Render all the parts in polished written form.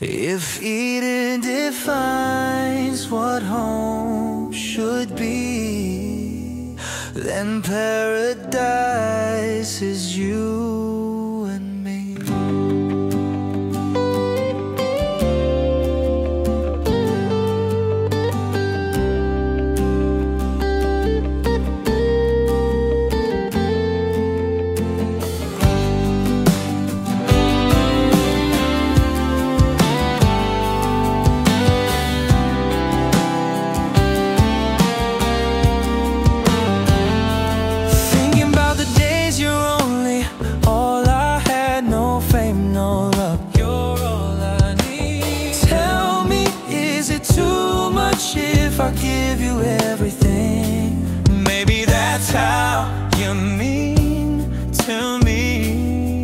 If Eden defines what home should be, then paradise is you and me. I'll give you everything. Maybe that's how you mean to me.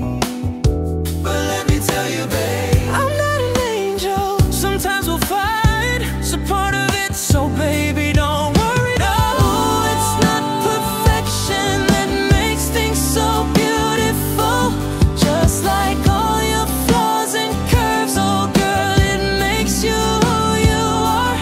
But let me tell you, babe, I'm not an angel. Sometimes we'll fight, so part of it. So baby, don't worry, no. It's not perfection that makes things so beautiful. Just like all your flaws and curves, oh girl, it makes you who you are.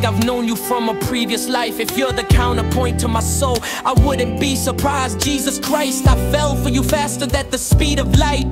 I've known you from a previous life. If you're the counterpoint to my soul, I wouldn't be surprised. Jesus Christ, I fell for you faster than the speed of light.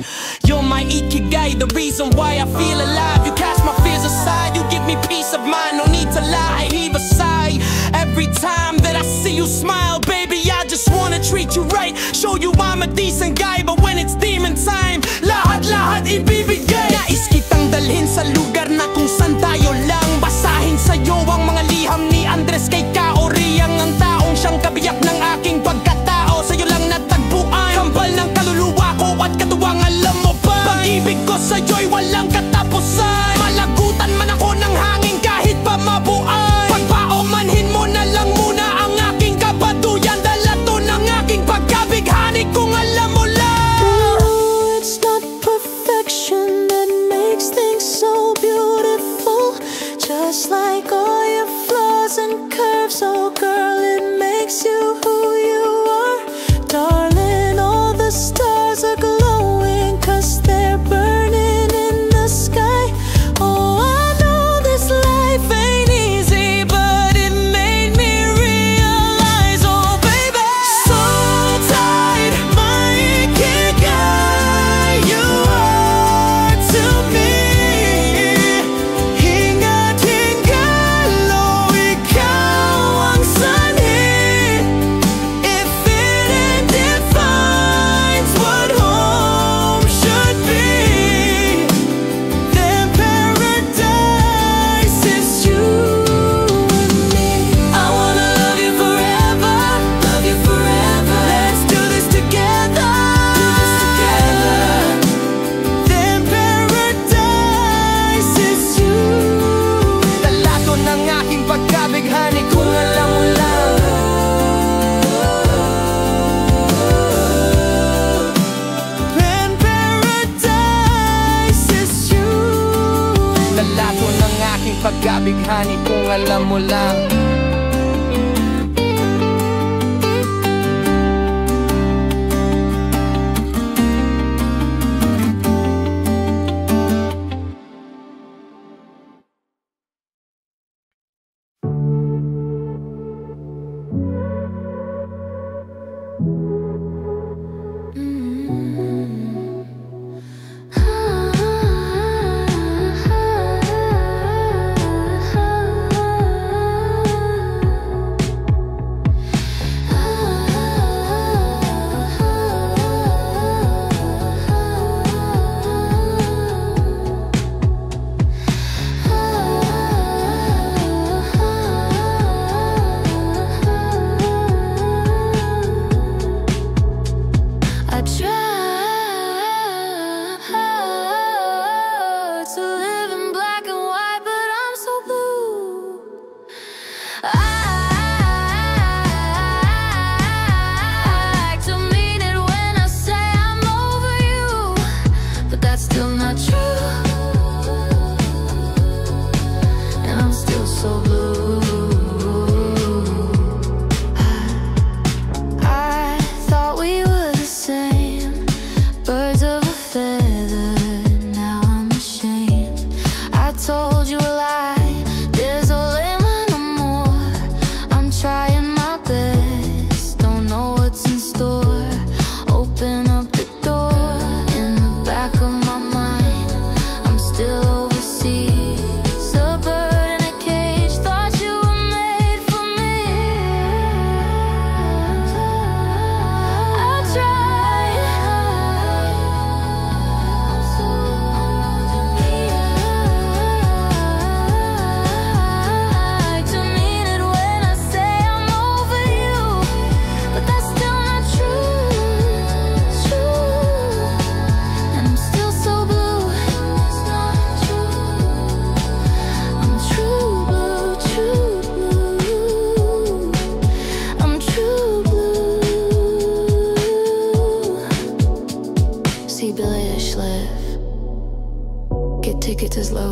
You're my ikigai, the reason why I feel alive. You cast my fears aside, you give me peace of mind. No need to lie, I heave a sigh every time that I see you smile. Baby, I just wanna treat you right, show you I'm a decent guy. But when it's demon time, lahat ibibigay. Nais kitang dalhin sa lugar na kung saan tayo lang. Basahin sa'yo ang mga liham ni Andres kay Kaoriang, ang taong siyang kabiyak ng aking pagkatao. Sa'yo lang natagpuan, kambal ng kaluluwa ko at katuwang. Alam mo ba, pag-ibig ko sa'yo'y walang katapusan. Malagutan man ako ng hangin kahit pa mabuan. Pagpaumanhin mo na lang muna ang aking kabaduyan. Dala to ng aking pagkabighani kung alam mo lang. Oh, it's not perfection that makes things so beautiful. Just like all your flaws and curves, oh girl, it makes you who you are. Darling, all the stars are glowing 'cause they're burning in the sky. Oh, I know this life ain't easy, but it made me realize, oh baby, so tight, my ikigai, you are to me. Pagkabighani kung alam mo lang.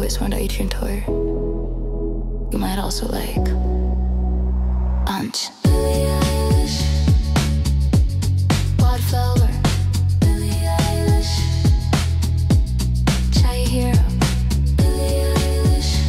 always wanted to eat your tour. You might also like Punch. Billie Eilish, Wildflower, Billie Eilish, Chai Hero, Billie Eilish.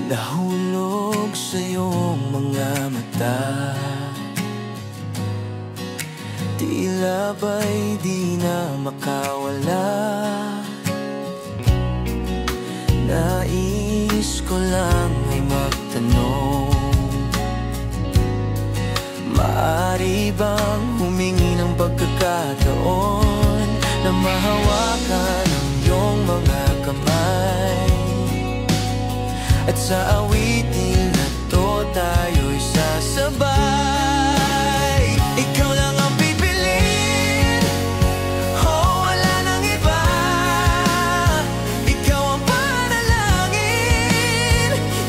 Nahulog sa iyong mga mata, tila ba'y di na makawala. Nais ko lang ay magtanong, maaari bang humingi ng pagkakataon na mahawakan ang iyong mga kamay, at sa awitin na to tayo'y sasabay. Ikaw lang ang pipiliin, oh wala nang iba. Ikaw ang panalangin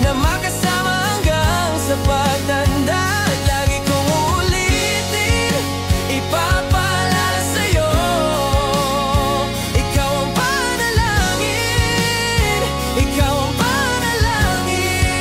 na makasama hanggang sa pagtanda. Lagi kong uulitin, ipapaalala sa'yo. Ikaw ang panalangin, ikaw ang panalangin.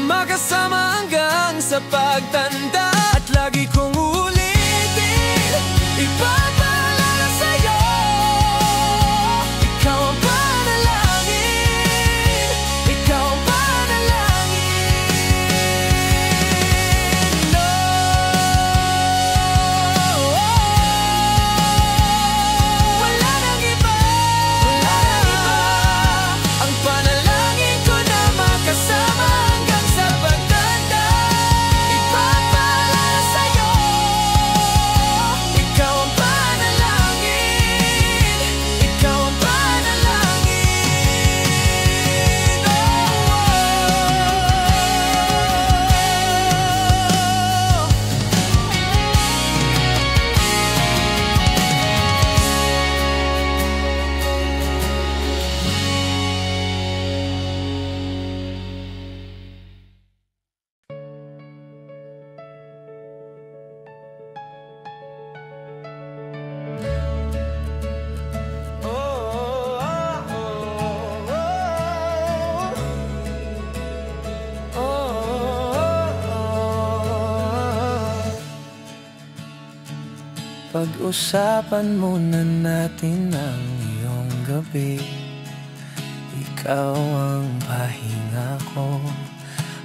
makasama hanggang sa pagtanda. At lagi kong ulitin, ipapaalala sa'yo, ikaw ang panalangin, ikaw ang panalangin. No, wala nang iba, wala nang iba. Ang panalangin ko na makasama hanggang sa pagtanda. Ipapaalala sa'yo, ikaw ang panalangin, ikaw ang panalangin. Oh, pag-usapan muna natin ang iyong gabi. Ikaw ang pahinga ko,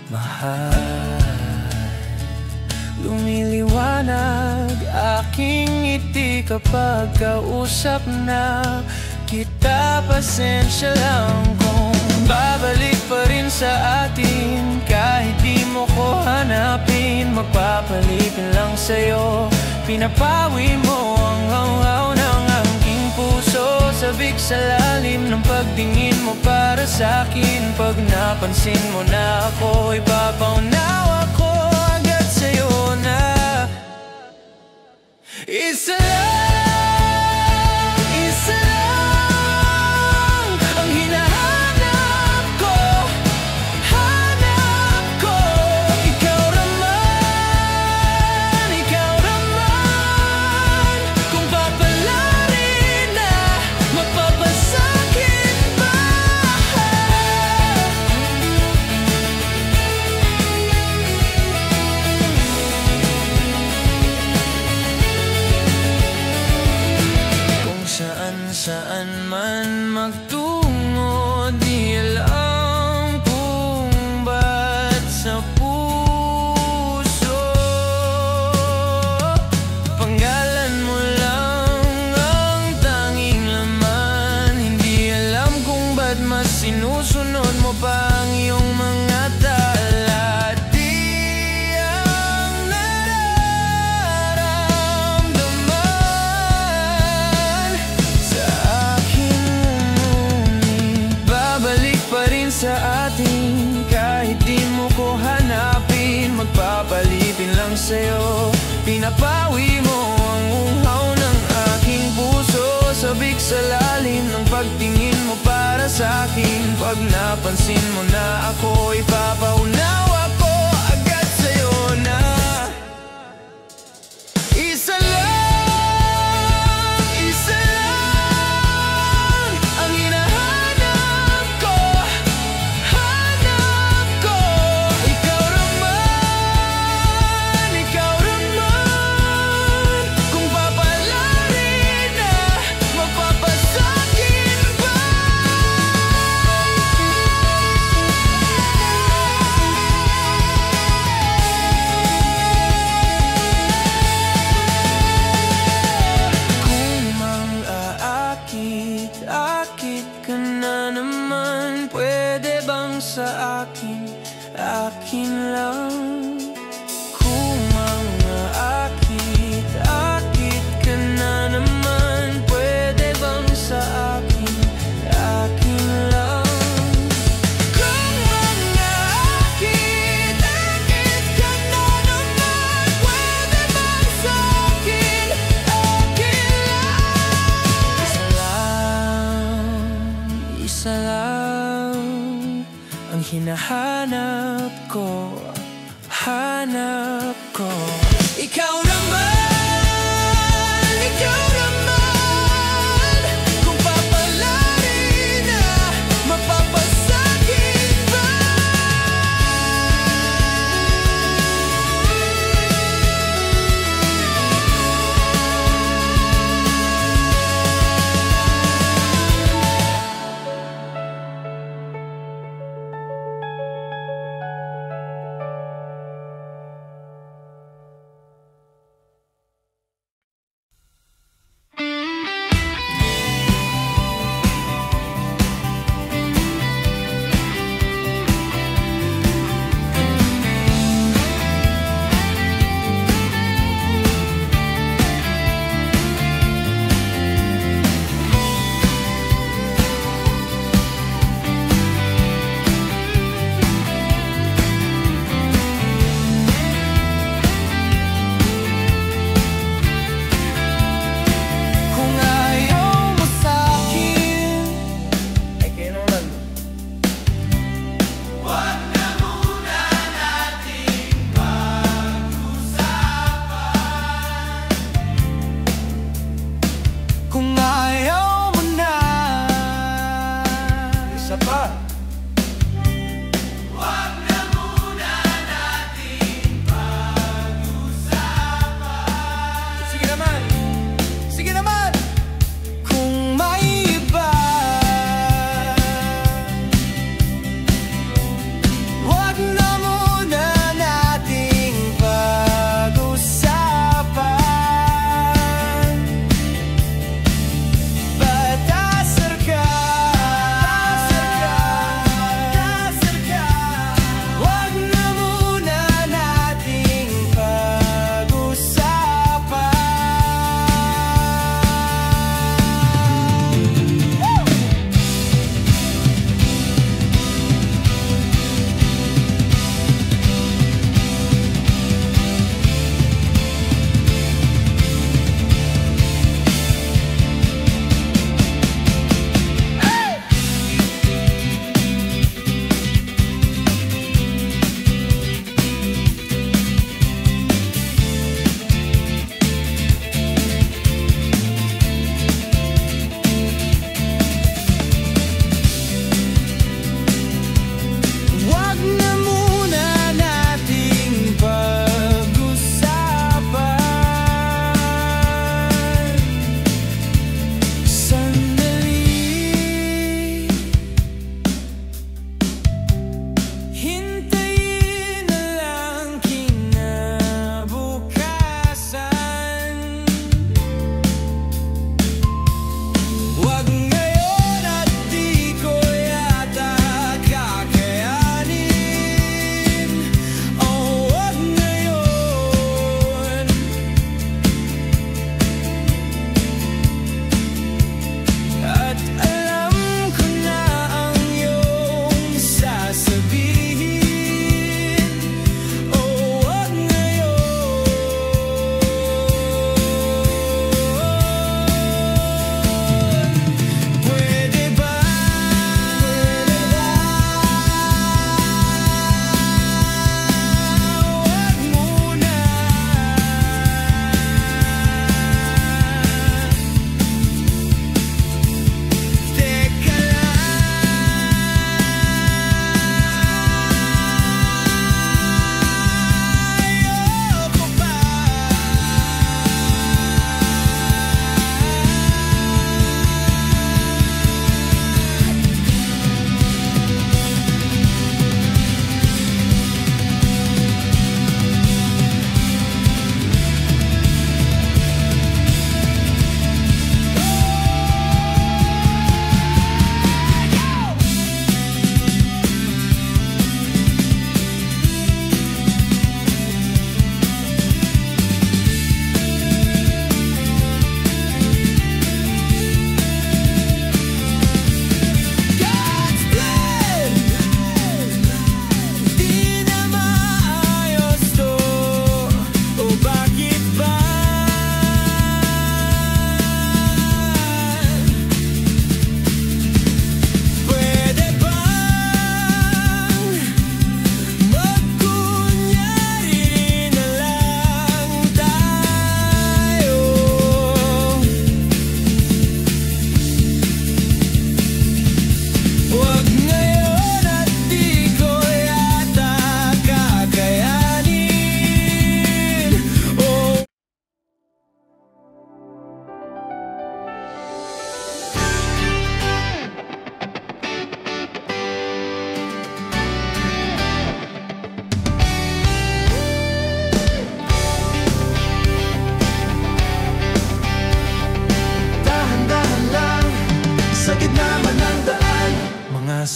mahal. Lumiliwanag aking ngiti kapag kausap na kita. Pasensya lang kung babalik pa rin sa atin. Kahit di mo ko hanapin, magpapalipin lang sa'yo. Pinapawi mo ang haw-haw ng aking puso. Sabik sa lalim ng pagtingin mo para sa'kin. Pag napansin mo na ako, ipapaunawa ko agad sa'yo na isa lang, isa lang ang hinahanap ko, hanap ko. Ikaw naman, ikaw naman. Kung papalarin na, mapapasakin ba? Kung saan man magtungo, di alam kung ba't sa puso panggalan mo lang ang tanging laman. Hindi alam kung ba't mas sinusunod mo pa ang iyong mga tala. Di ang nararamdaman sa aking ngunit babalik pa rin sa atin. Kahit di mo ko hanapin, magpapalipin lang sa'yo. Pinapawi mo ang uhaw ng aking puso. Sabik sa lalim ng pagtingin mo para sa'kin. Pag napansin mo na ako, ipapaunawa ko agad sa'yo na isa lang, isa lang ang hinahanap ko, hanap ko. Ikaw naman, ikaw naman. Kung papalarin na, mapapasakin ba? Kung mang-aakit-akit ka na naman, pwede bang sa akin, akin lang? Kung mang-aakit-akit ka na naman, pwede bang sa akin, akin lang? Kung mang-aakit-akit ka na naman, pwede bang sa akin, akin lang? Isa lang ang hinahanap ko, hanap ko. Ikaw naman, ikaw naman. Kung papalarin na, mapapasakin ba?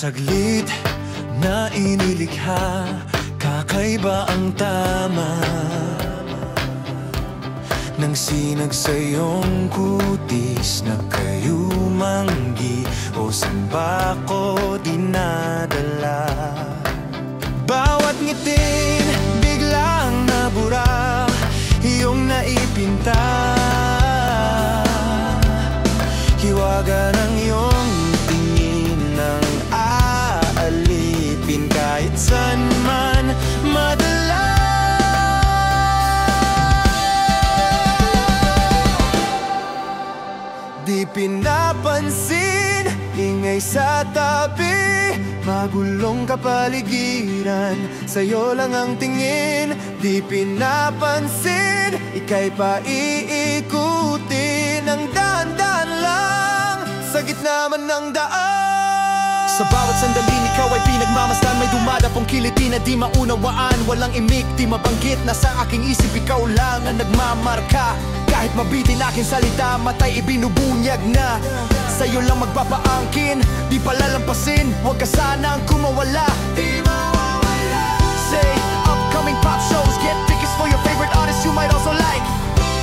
saglit na inilikha, kakaiba ang tama nang sinag sa iyong kutis na kayumanggi o samba ko dinadala. Bawat ngitin biglang nabura, iyong naipinta, hiwaga ng iyong tingin ng aalipin kahit saan man madala. Di pinapansin, ingay sa tabi, magulong kapaligiran, sa'yo lang ang tingin. Di pinapansin, ika'y paiikutin ng dahan-dahan lang, sa gitna man ng daan. Sa bawat sandaling ikaw ay pinagmamasdan, may dumadapong kiliti na di maunawaan. Walang imik, di mabanggit, nasa aking isip ikaw lang ang nagmamarka. Kahit mabitin aking salita, matay ibinubunyag na. Sa'yo lang magpapaangkin, di palalampasin, huwag ka sanang kumawala. Di mawawala. Say, upcoming pop shows, get tickets for your favorite artists you might also like.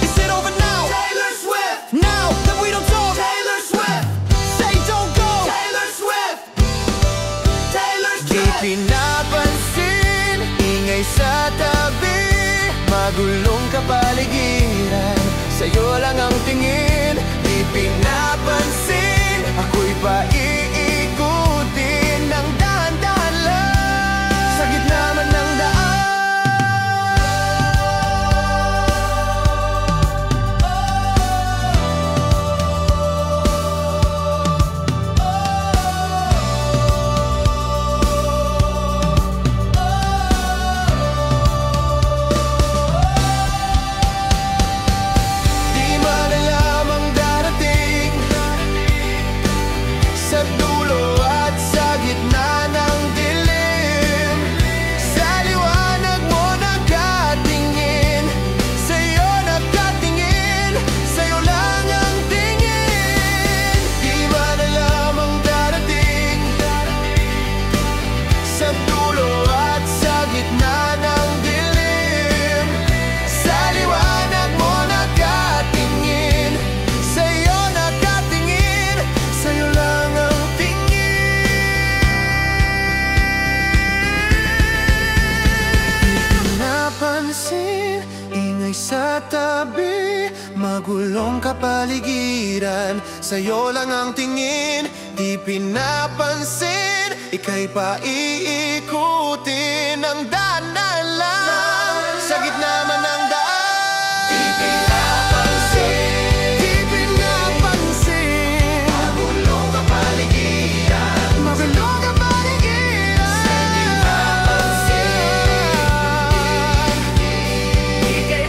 Is it over now? Taylor Swift. Now that we don't talk, Taylor Swift. Say don't go, Taylor Swift. Taylor Swift. Di pinapansin, ingay sa tabi, magulong kapaligiran, sa'yo lang ang tingin. Di pinapansin, ako'y paiikutin ng dahan-dahan lang, sa gitna man ng daan. Magulong kapaligiran, sa'yo lang ang tingin. Di pinapansin, ika'y paiikutin ng dahan-dahan lang, sa gitna man ng daan. Di pinapansin, di pinapansin, magulong kapaligiran, magulong kapaligiran, di pinapansin, ika'y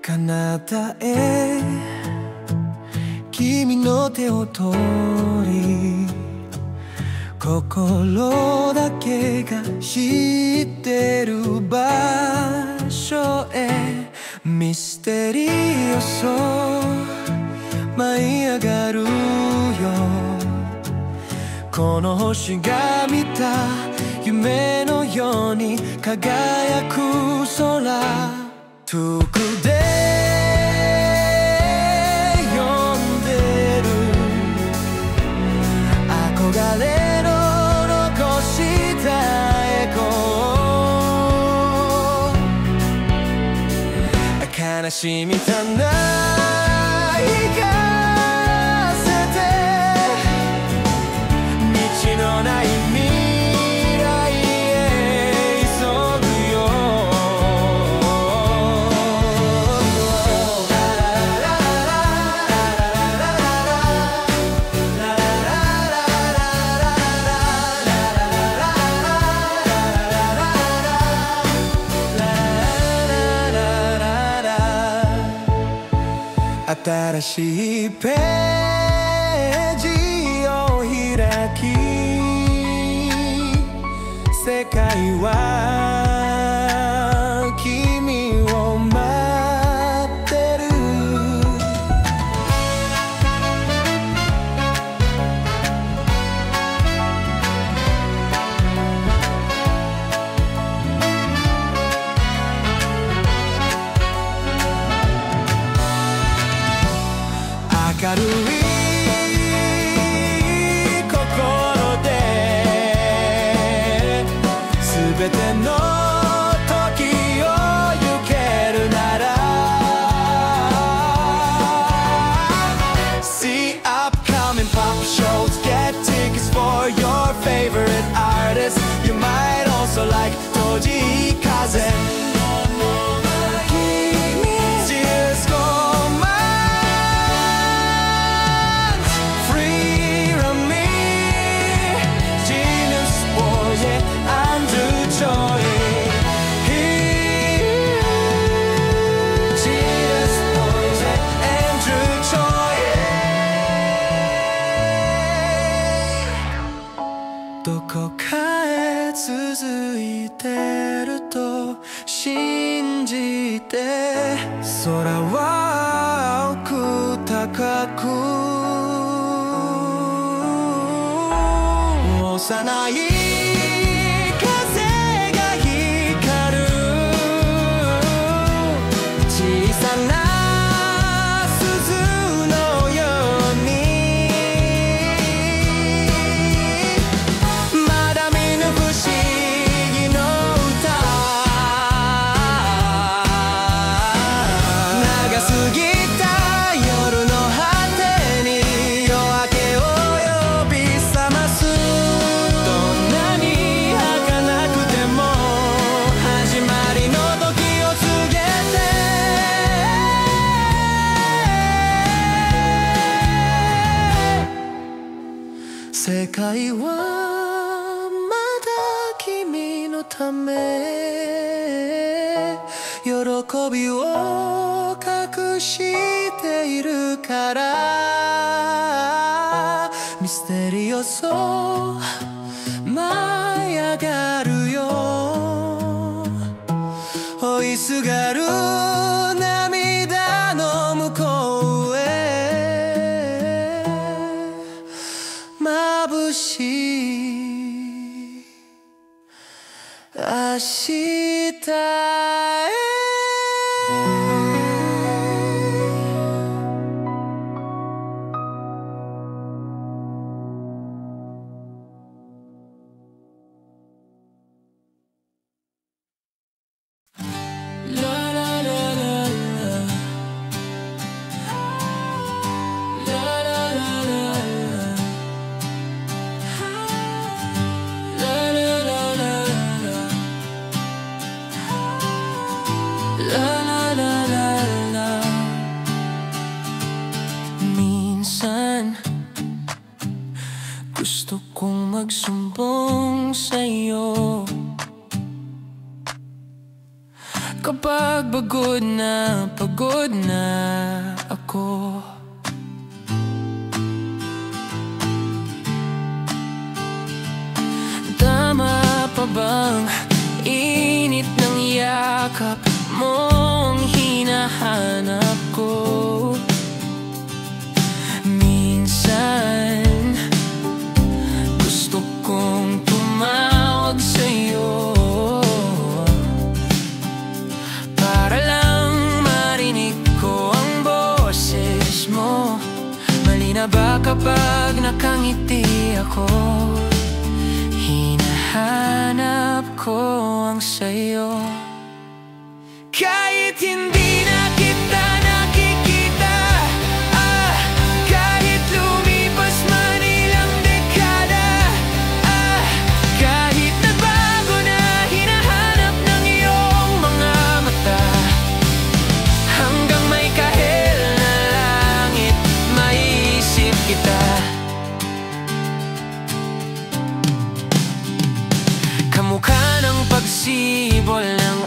Kanata e kimi no te o tori, kokoro dake ga shitteru basho e misterioso舞い上がるよ、この星が見た夢のように輝く空、遠くで呼んでる憧れの残したエコー、悲しみたないかせて道のない未来へ急ぐよ。新しいページを開き世界は君を待ってる明るい心で全ての時を行けるなら See upcoming pop shows, get tickets for your favorite artists. You might also like Toji Kaze. Pagod na ako. Tama pa bang init ng yakap mong hinahanap ko? Minsan gusto kong tumawag sa'yo para lang marinig ko ang boses mo. Malinaw ba kapag nakangiti ako? Hinahanap ko ang sayo. Kahit hindi na kita nakikita, kahit lumipas man ilang dekada, kahit nagbago na hinahanap ng iyong mga mata, hanggang may kahel na langit maiisip kita. Kamukha ng pagsibol ng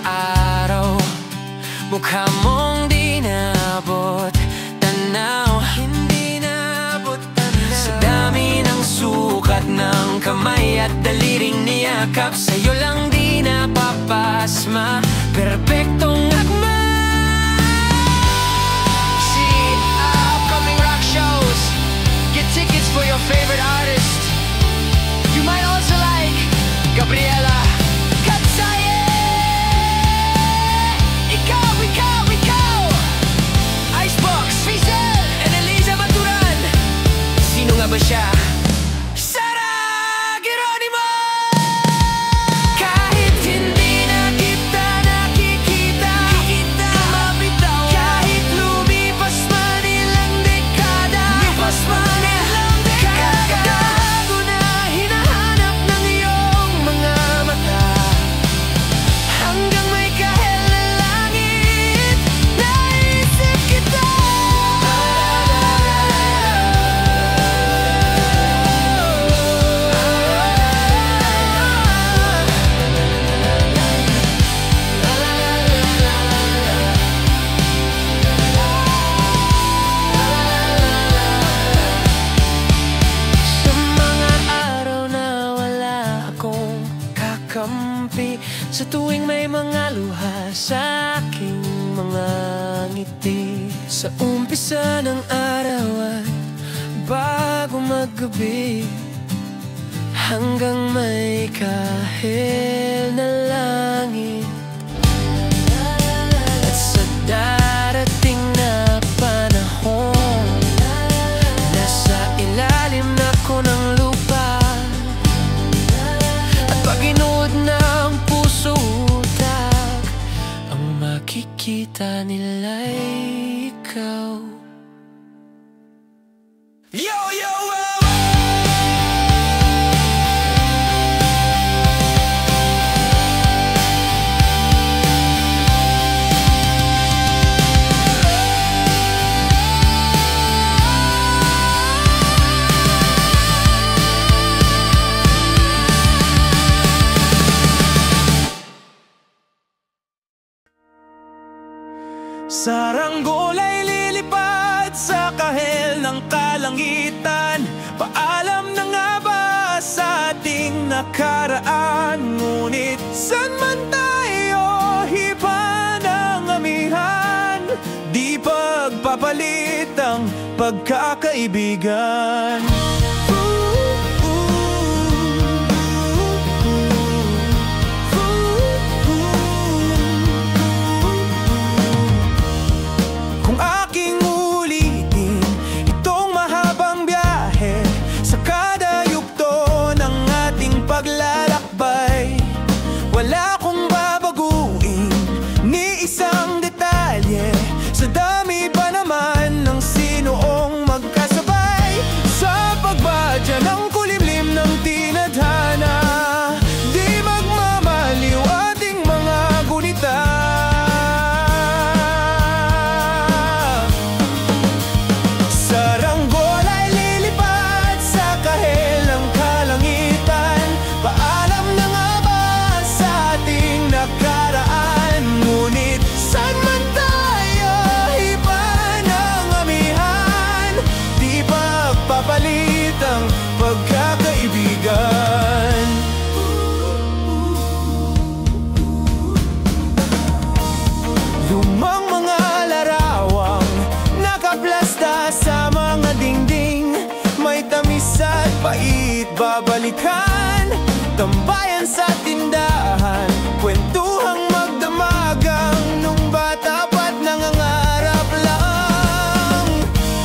Di sa umpisa ng araw at bago maggabi, hanggang may kahil na langit. At sa darating na panahon, nasa ilalim na ko ng lupa, at pag inuod ng puso utak, ang makikita nila'y ikaw. Yo, yo, Saranggol ay lilipad sa kahel ng kalangitan. Paalam na nga ba sa ating nakaraan? Ngunit saan man tayo hipa ng amihan, di pagpapalit ang pagkakaibigan. Wala kong babaguin ni isang detalye, sa dami pa naman ng sinoong magkasabay sa pagbadya ng kulimlim ng tinadhana. Di magmamaliw ating mga gunita. Saranggol ay lilipad sa kahel ng kalangitan. Paalam na nga nakaraan, ngunit saan man tayo hipa ng amihan, di pagpapalit ang pagkakaibigan. Lumang mga larawang nakaplasta sa mga dingding, may tamis at pait babalikan. Tambayan sa tindahan, kwentuhang magdamagang nung bata pa't nangangarap lang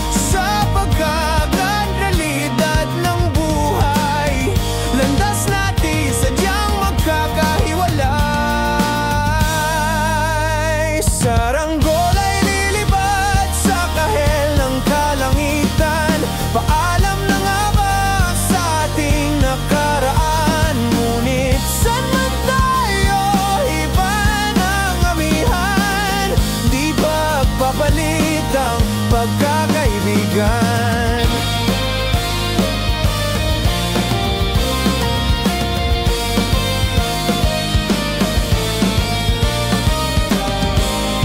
sa pagkaganralidad ng buhay. Landas natin sadyang magkakahiwalay. Saranggol ay lilipad sa kahel ng kalangitan. Paalam na nga ba sa ating nakaraan? Ngunit saan man tayo iba ng amihan, di pagpapalit ang pagkakaibigan.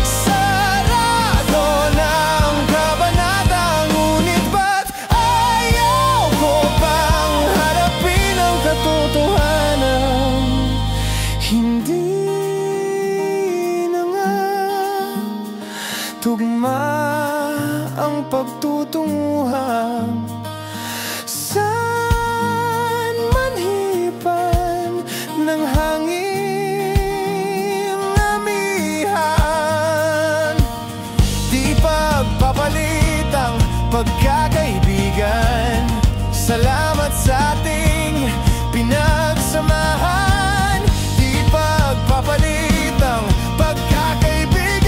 Sarado na ang kabanata, ngunit ba't ayaw ko pang harapin ang katotohanan? Hindi na nga tugma ang pagtutunguhan. Saan man hipan ng hangin amihan, di pagpapalit ang pagkakaibigan. Salamat sa ating pinagsamahan, di pagpapalit ang pagkakaibigan.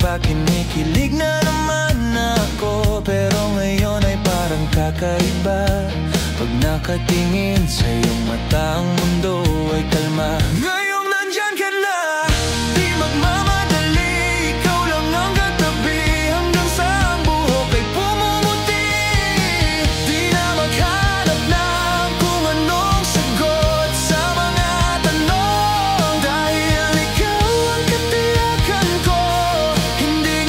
pa kinikilig na naman ako. Pero ngayon ay parang kakaiba. Pag nakatingin sa iyong mata, ang mundo ay kalma. Ngayong nandyan ka na, di magmamadali. Ikaw lang ang katabi hanggang sa ang buhok ay pumumuti. Di na maghanap ng kung anong sagot sa mga tanong. Dahil ikaw ang katiyakan ko, hindi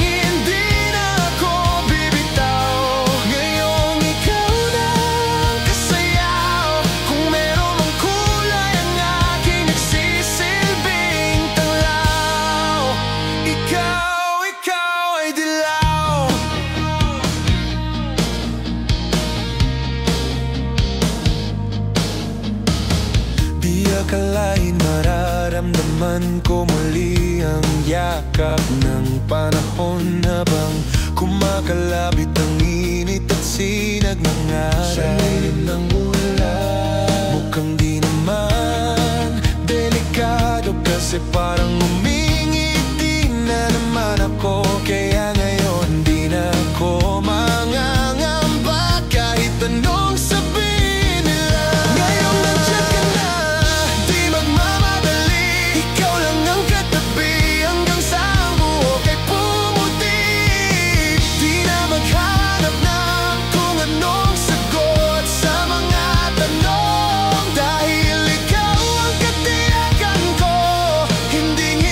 na ako bibitaw. Ngayong ikaw na ang kasayaw. Kung meron mang kulay ang aking nagsisilbing tanglaw. Ikaw ay dilaw. Di akalain mararamdaman ko muli ang yakap ng panahon habang kumakalapit ang init at sinag ng araw. Sa lilim ng ulan, mukhang di naman delikado kasi parang umingiti na naman ako. Kaya ngayon di na ako mangangamba kahit anong sabihin nila. Ngayong nandiyan ka na, di magmamadali. Ikaw lang ang katabi hanggang sa ang buhok ay pumuti. Di na maghanap ng kung anong sagot sa mga tanong. Dahil ikaw ang katiyakan ko, hindi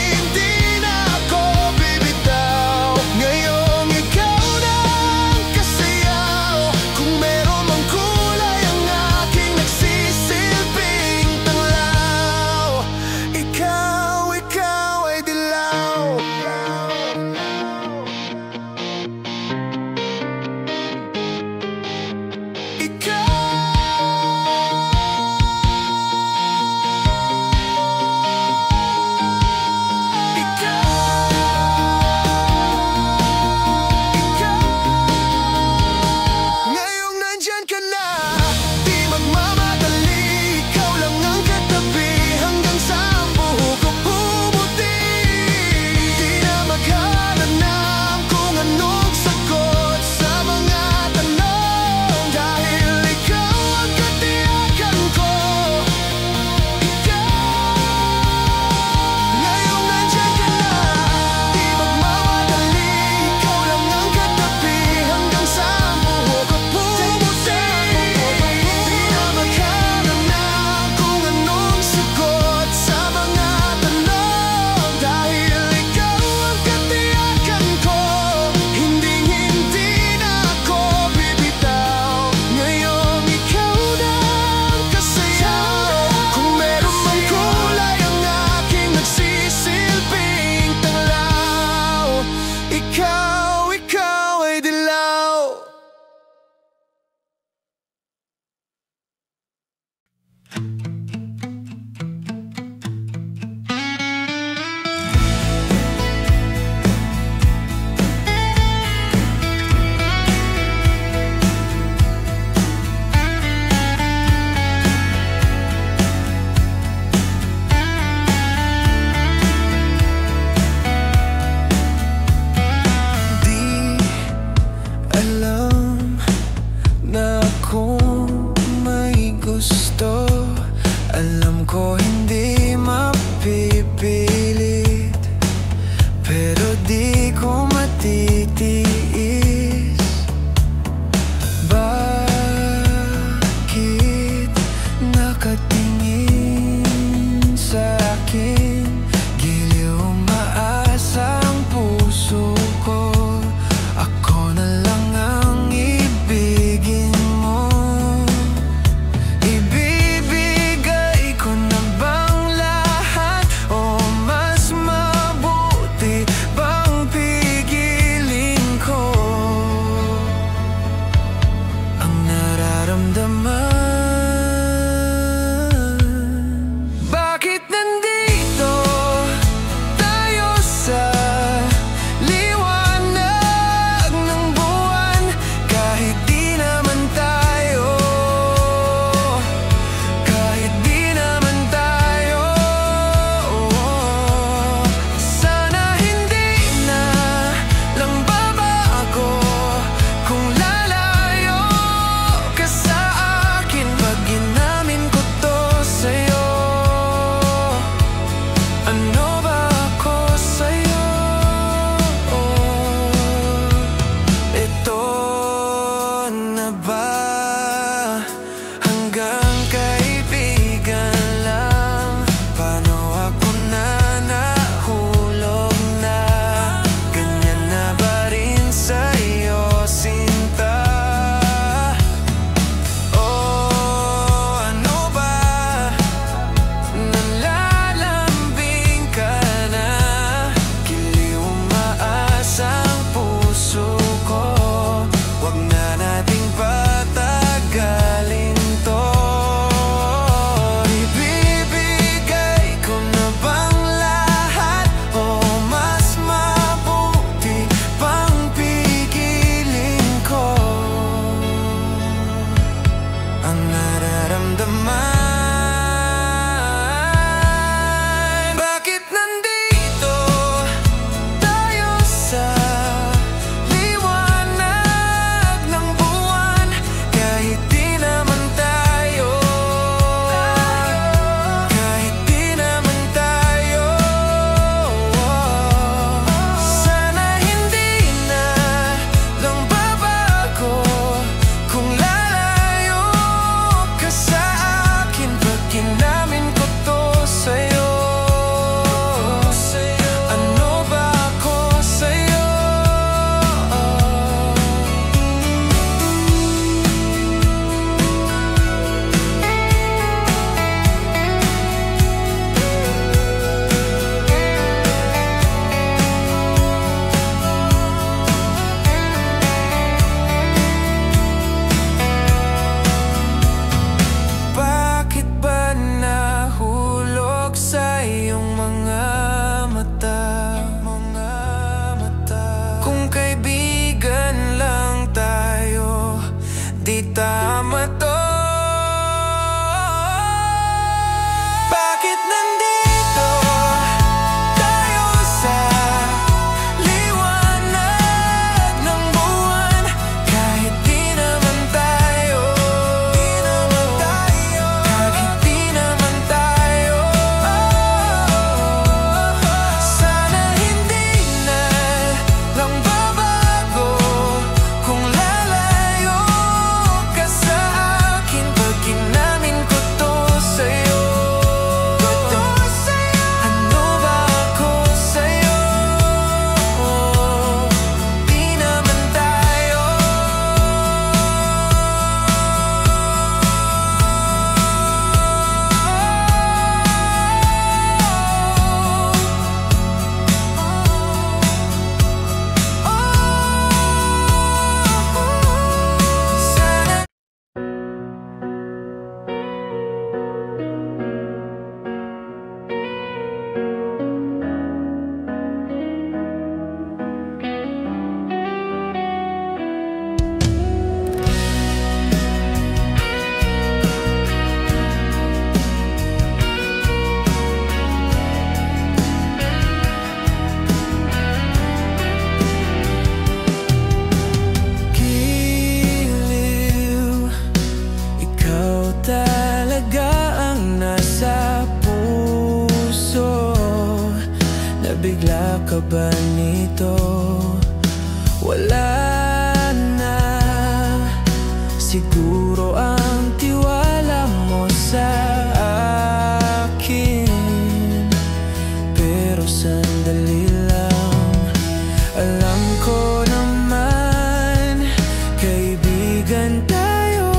ka ba nito? Wala na. Siguro ang tiwala mo sa akin, pero sandali lang. Alam ko naman, kaibigan tayo.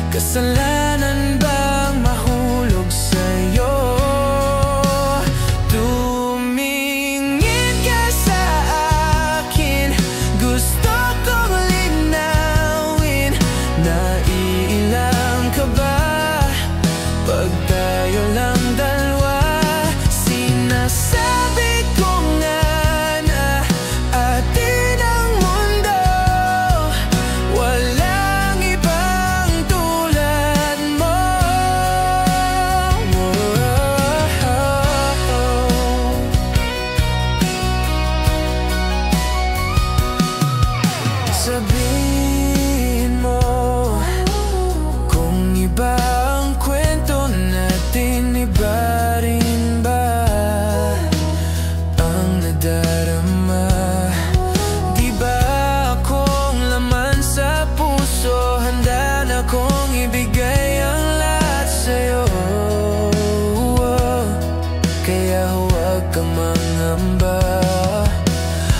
Kasalanan bang mahulog sa'yo? Tumingin ka sa akin, gusto kong linawin. Naiilang ka ba pag tayo lang dalawa? Sinasabi ko nga na atin ang mundo, walang ibang tulad mo. Sabihin mo kung iba ang kwento natin, iba rin ba ang nadarama? Di ba akong laman sa puso, handa na kong ibigay ang lahat sa'yo. Kaya huwag kang mangamba.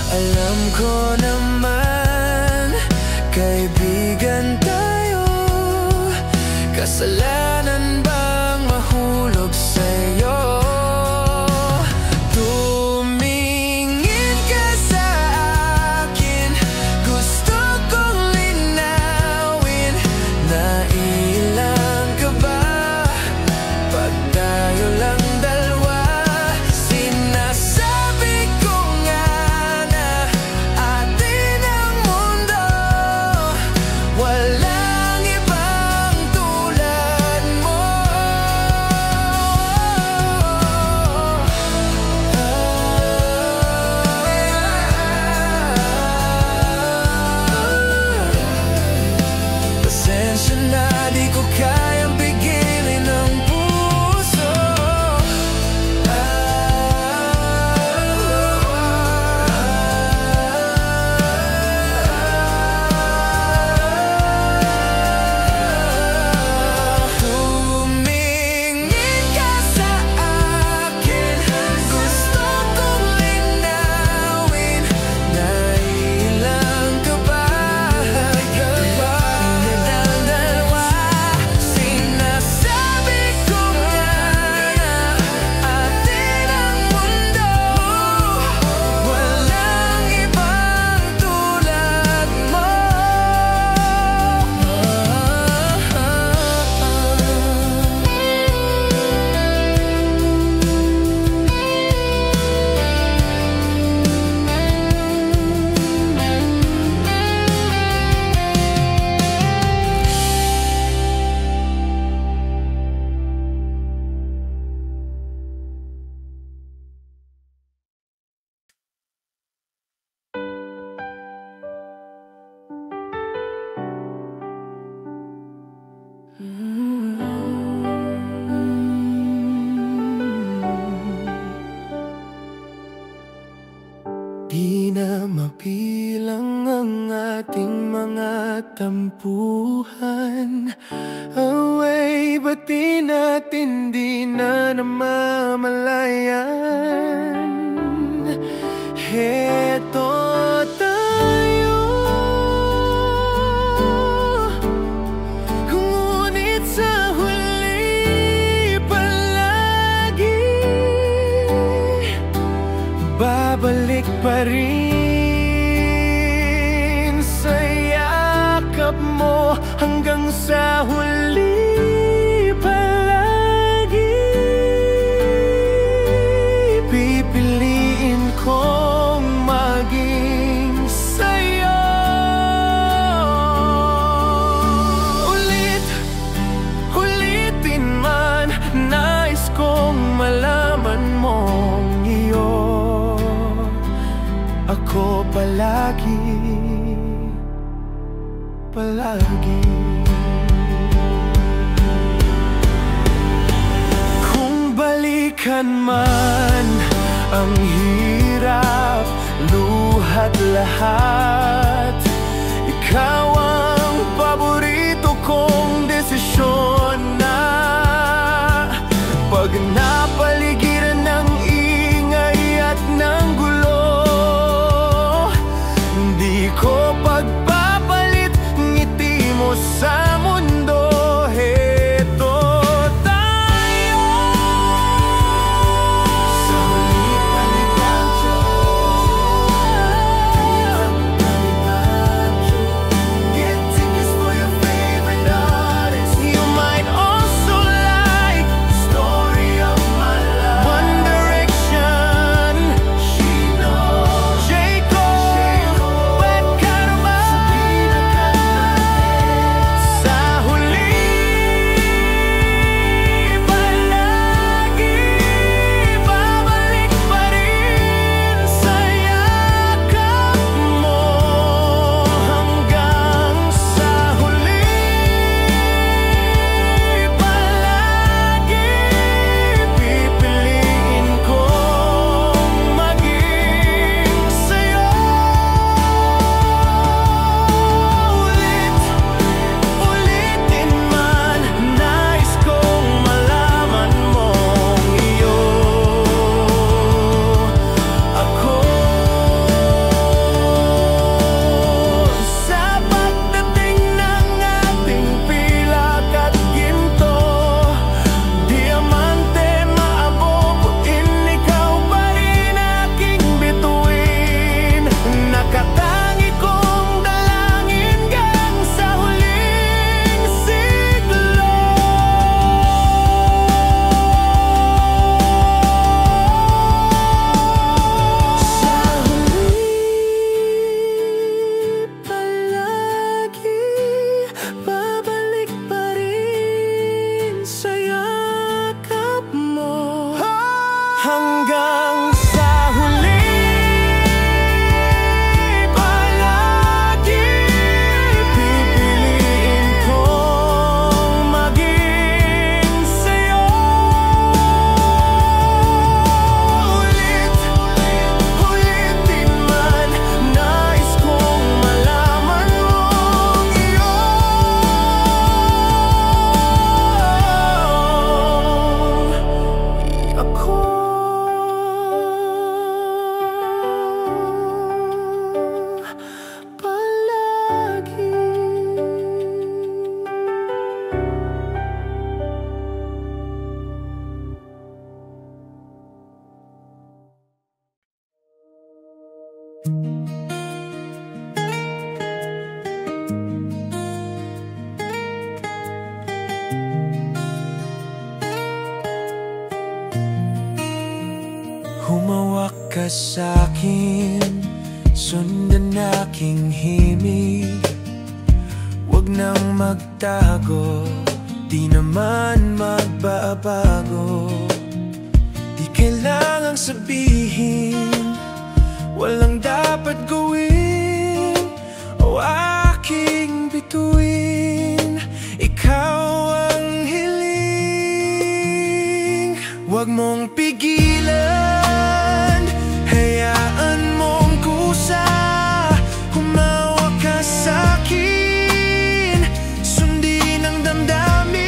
Alam ko naman, kaibigan tayo. Kasalanan bang mahulog sa'yo? Tumingin ka sa akin, gusto kong linawin. Naiilang ka ba pag tayo lang dalawa? Sinasabi ko nga na atin ang mundo, walang ibang tulad mo. Pasensya na, di ko kayang pigilin ang puso. Tumingin ka sa akin, gusto kong linawin. Naiilang ka ba? Pinagdadalawa. Sinasabi ko nga na atin ang mundo, walang ibang tulad mo. Di na mapilang ang ating mga tampuhan. Away, ba't di natin di na namamalayan? Heto tayo, ngunit sa huli palagi babalik pa rin sa yakap mo hanggang sa huli palagi. Pipiliin kong maging sa'yo. Ulitin man, nais kong malaman mong iyo ako palagi, palagi. Kung balikan man ang hirap at lahat. Ikaw ang paborito kong desisyon na pag napaligiran ng ingay at ng gulo, di ko pagpapalit ngiti mo sa mundo. Heto tayo sa huli palitancho, get tickets for your favorite artist. You might also like the story of my life. One Direction, Shino, J. Cole, Bad Karma, Sabrina Carpenter. Sa huli palagi babalik pa rin sa yakap mo, hanggang sa huli palagi pipiliin kong maging sa'yo. Ulitin man, nais kong malaman mong iyo ako. Sa pagdating ng ating pilak at ginto, diamante maabotin, ikaw pa rin aking bituin. Nakatangi kong dalangin hanggang sa huling siglo. Sa huli palagi babalik pa rin sa yakap mo, hanggang sa huli palagi pipiliin kong maging sa'yo. Ulitin man, nais kong malaman mong iyo ako. Palagi. Humawak ka sa'kin, sundan aking himig. Huwag nang magtago, di naman magbabago. Di kailangang sabihin, walang dapat gawin o aking bituin. Ikaw ang hiling, huwag mong pigilan, hayaan mong kusa. Humawak ka sa'kin, sundin ang damdamin.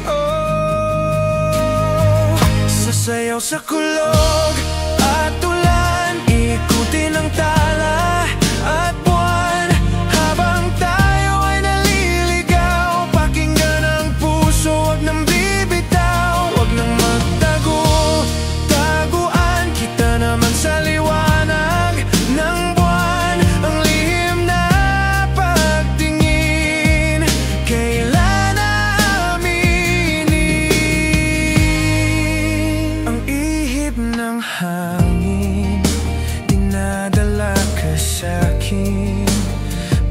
Oh, sasayaw sa kulog at ulan, ikutin ang tala at buwan, habang tayo ay naliligaw. Pakinggan ang puso, huwag nang bibitaw. Huwag nang magtago, taguan kita naman sa liwanag ng buwan. Ang lihim na pagtingin, kailan aminin. Ang ihip ng hangin, dinadala ka sa'kin.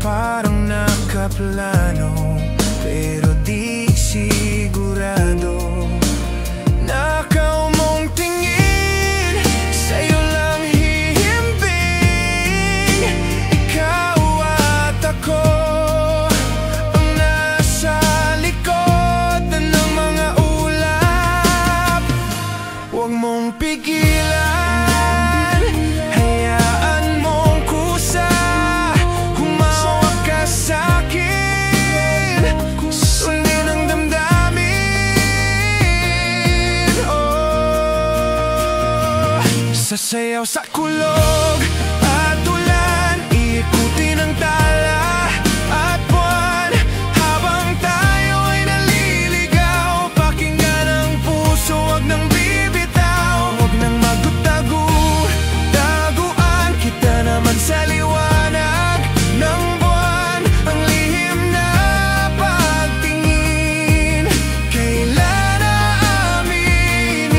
Parang nakaplano, pero di sigurado. Nakaw mong tingin, sa'yo lang hihimbing. Ikaw at ako ang nasa likod ng mga ulap. Huwag mong pigilan, Sasayaw sa kulog at ulan, iikutin ang tala at buwan, habang tayo ay naliligaw. Pakinggan ang puso, wag nang bibitaw, wag nang magutago. Taguan kita naman sa liwanag ng buwan, ang lihim na pagtingin, kailan aaminin.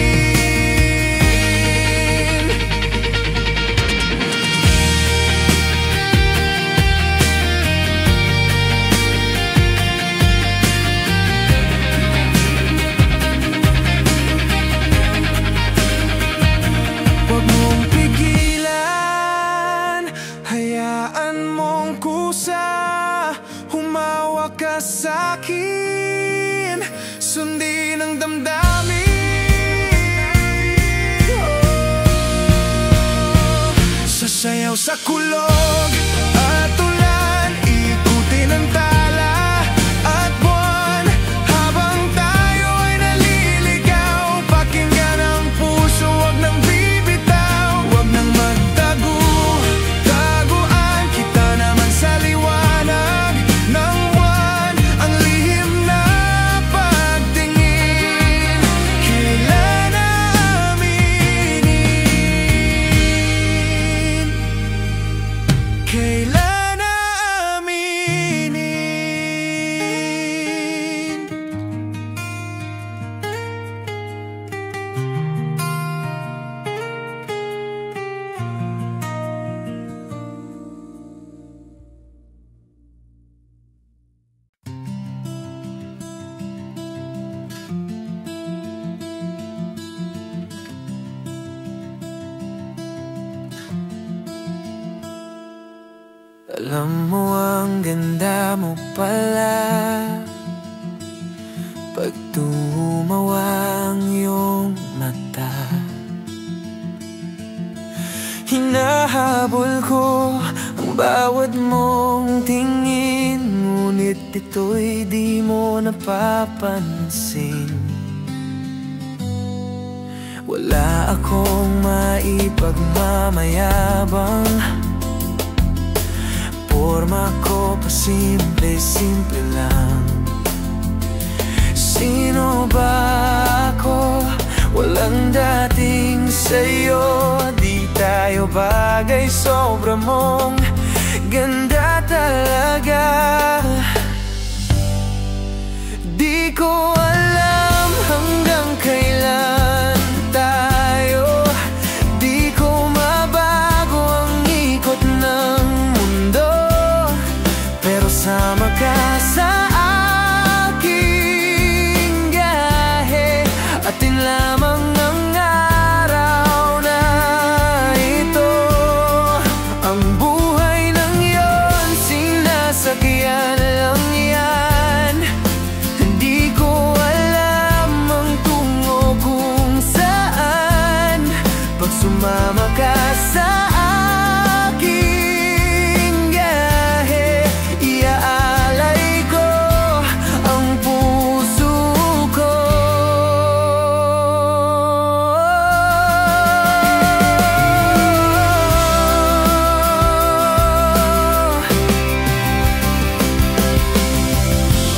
Huwag mong pigilan, hayaan mong kusa, humawak ka sa'kin, sundin ang damdamin. Sasayaw sa kulog at ulan, ikutin ang tala at buwan, habang tayo ay naliligaw. Pakinggan ang puso, wag nang bibitaw, wag nang magtago. Taguan kita naman sa liwanag ng buwan, ang lihim na pagtingin, kailan aaminin, kailan aaminin. Alam mo ang ganda mo pala, pag tumawa ang iyong mata. Hinahabol ko ang bawat mong tingin, ngunit ito'y di mo napapansin. Wala akong maipagmamayabang, forma ko pasimple-simple lang. Sino ba ako? Walang dating sa'yo, di tayo bagay, sobra mong ganda talaga. Di ko alam hanggang kailan tayo, di ko mabago ang ikot ng mundo, pero sama ka sa aking gahe. Atin lamang ang araw na ito, ang buhay ng iyon, sinasakyan lang yan. Hindi ko alam ang tungo kung saan, pag sumama ka sa aking gahe, iaalay ko ang puso ko.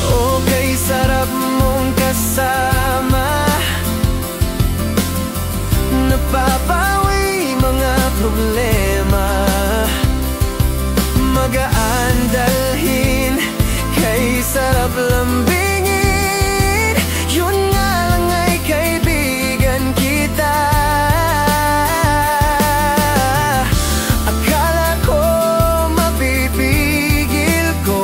Okay, sarap mong kasama, napapawi mga problema, magaan dalhin, kay sarap lambingin. Yun nga lang ay kaibigan kita. Akala ko mapipigil ko,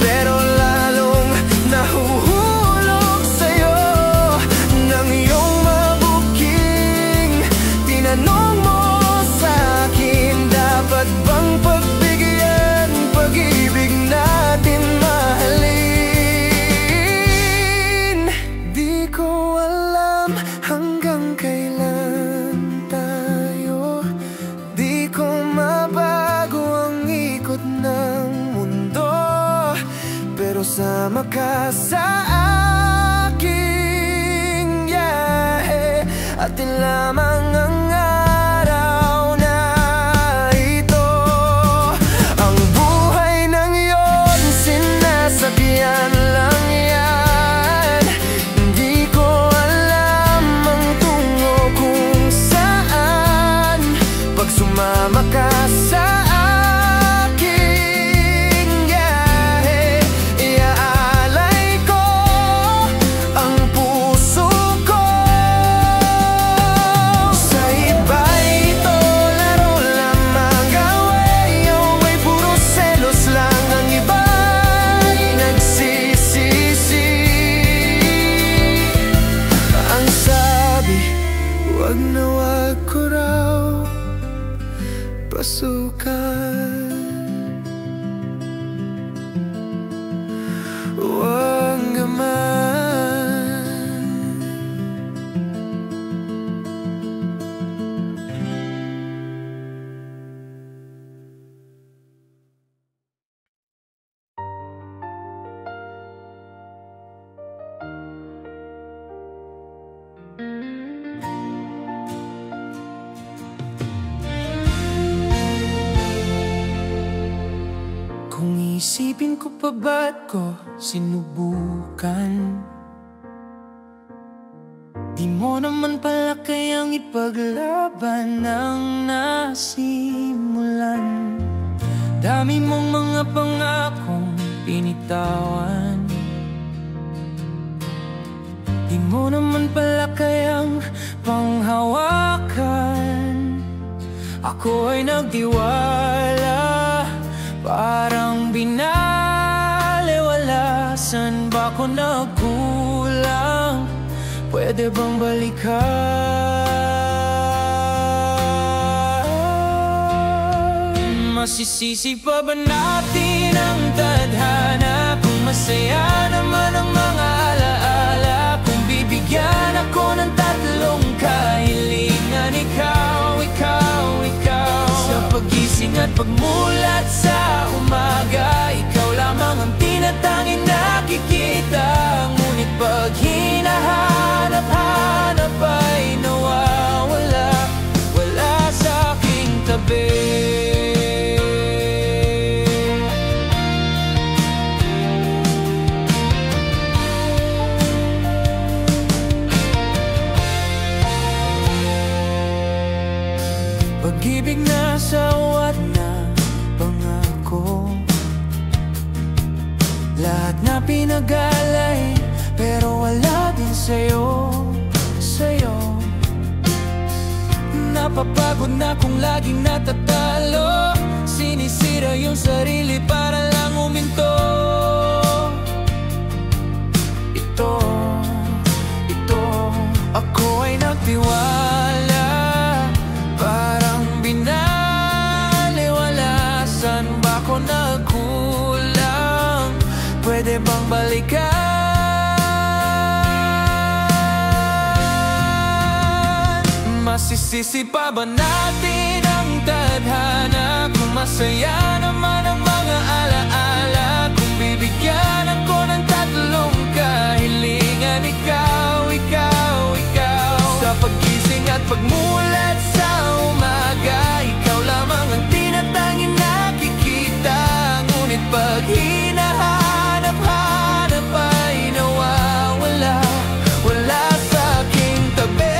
pero lalong nahuhulog sa'yo ng iyong mabuking tinanong mo sa'kin. Dapat bang pagbigyan, pag-ibig natin mahalin? Di ko alam hanggang kailan tayo, di ko mabago ang ikot ng mundo, pero sama ka sa aking yahe. atin lamang ang araw na ito. Ang buhay ng iyon, sinasakyan lang yan. Hindi ko alam ang tungo kung saan. Pag sumama ka sa wag na wag ko raw pasukan, wag naman. Kung isipin ko pa ba't ko sinubukan, di mo naman pala kayang ipaglaban ang nasimulan. Dami mong mga pangakong pinitawan, di mo naman pala kayang panghawakan. Ako ay nagtiwala, parang binaliwala. San ba ko nagkulang? Pwede bang balikan? Masisisi pa ba natin ang tadhana? Kung masaya naman ang mga alaala, kung bibigyan ako ng tatlong kahilingan, ikaw, ikaw, ikaw. Sa pagising at pagmulat sa umaga, ikaw lamang ang tinatanging nakikita. Ngunit pag hinahanap-hanap ay nawawala, wala sa aking tabi. Pag-ibig na sawat na pangako, lahat na pinagalay, pero wala din sa'yo, sa'yo. Napapagod na kung laging natatalo, sinisira yung sarili para lang huminto. Ito, ako ay nagtiwala, parang binaliwala. San ba ko nagkulang? Pwede bang balikan? Masisisi pa ba natin ang tadhana? Kung masaya naman ang mga alaala, kung bibigyan ako ng tatlong kahilingan, ikaw, ikaw, ikaw. Sa pagising at pagmulat sa umaga, ikaw lamang ang tinatanging nakikita. Ngunit pag hinahanap-hanap ay nawawala, wala sa aking tabi.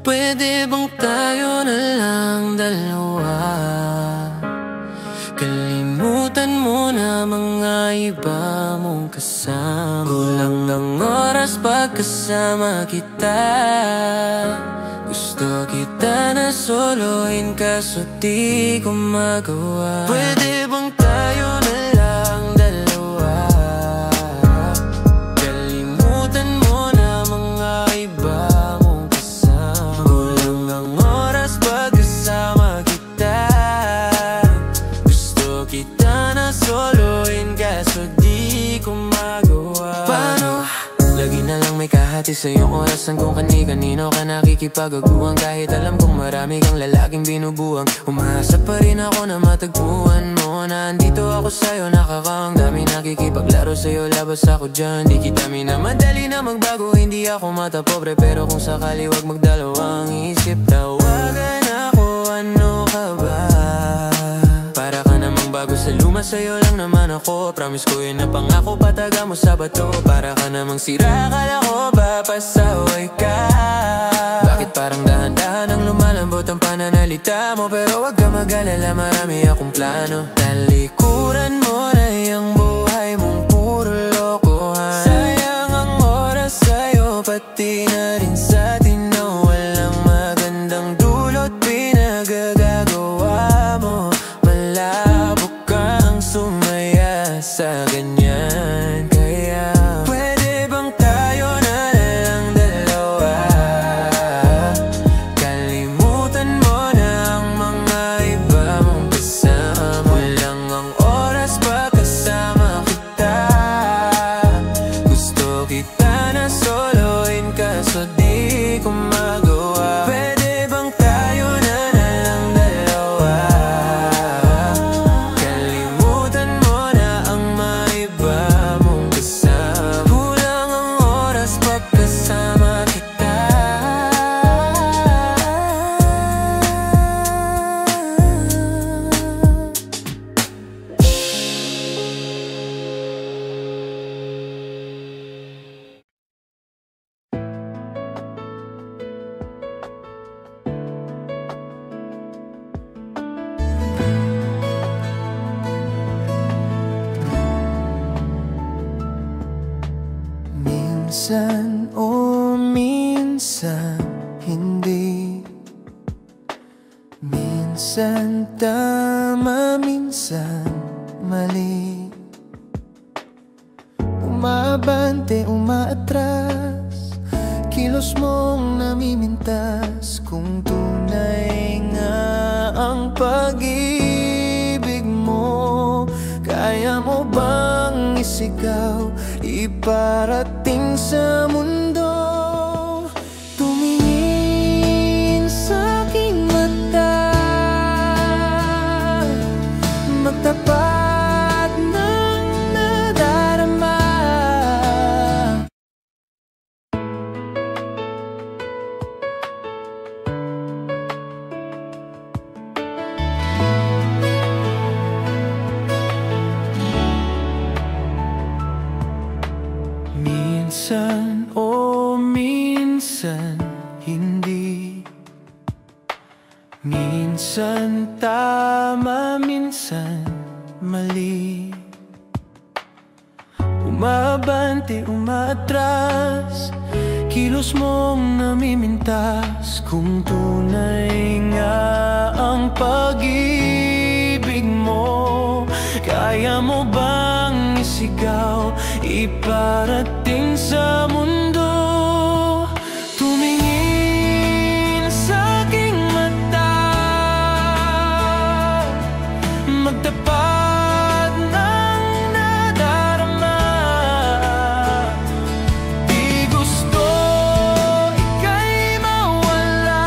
Pwede bang tayo na lang dalawa? Kalimutan mo na mga iba mong kasama. Kulang ang oras pag kasama kita. Gusto kita na soloin kaso di ko magawa. Pwede bang tayo na lang dalawa? Kalimutan mo na mga iba mong kasama. Kulang ang oras pag kasama kita. Gusto kita na soloin kaso di ko magawa. Paano? Lagi na lang may kahati sa iyong orasan kung kani-kanino ka nakikipagaguhan. Kahit alam kong marami kang lalaking binubuang, umasa pa rin ako na matagpuan mo na andito ako sa'yo. Nakakaang dami nakikipaglaro sa'yo, labas ako dyan. Di kita minamadali na magbago, hindi ako mata pobre. Pero kung sakali wag magdalawang isip, tawagan ako, ano ka ba? Para ka namang bago sa luma, sa'yo lang naman ako. Promise ko yun na pangako, pataga mo sa bato. Para ka namang sira, akala ko ba pasaway ka? Bakit parang dahan-dahan ang lumalambot ang pananalita mo? Pero wag ka mag-alala, marami akong plano. Talikuran mo na yung buhay mong puro lokohan. Sayang ang oras sa'yo, pati na rin sa atin na walang magandang dulot pinagagagawa mo. Malabo kang sumaya sa ganyan. Kaya pwede bang tayo na lang dalawa? Kalimutan mo na ang mga iba mong kasama. Walang ang oras pa kasama kita. Gusto kita na soloin kaso di ko magawa. Pwede bang tayo na lang dalawa? Kalimutan mo na ang mga iba mong kasama. Kulang ang oras pag kasama kita. Minsan o minsan hindi. Minsan tama, minsan mali. Umabante, umaatras, kilos mong namimintas. Kung tunay nga ang pag-ibig mo, kaya mo bang isigaw, iparating sa mundo? Tumingin sa aking mata, magtapat ng nadarama. Minsan o minsan hindi. Minsan tama, minsan mali. Umabante, umaatras, kilos mong namimintas. Kung tunay nga ang pag-ibig mo, kaya mo bang isigaw, iparating sa mundo? Tumingin sa aking mata, magtapat ng nadarama. Di gusto ika'y mawala,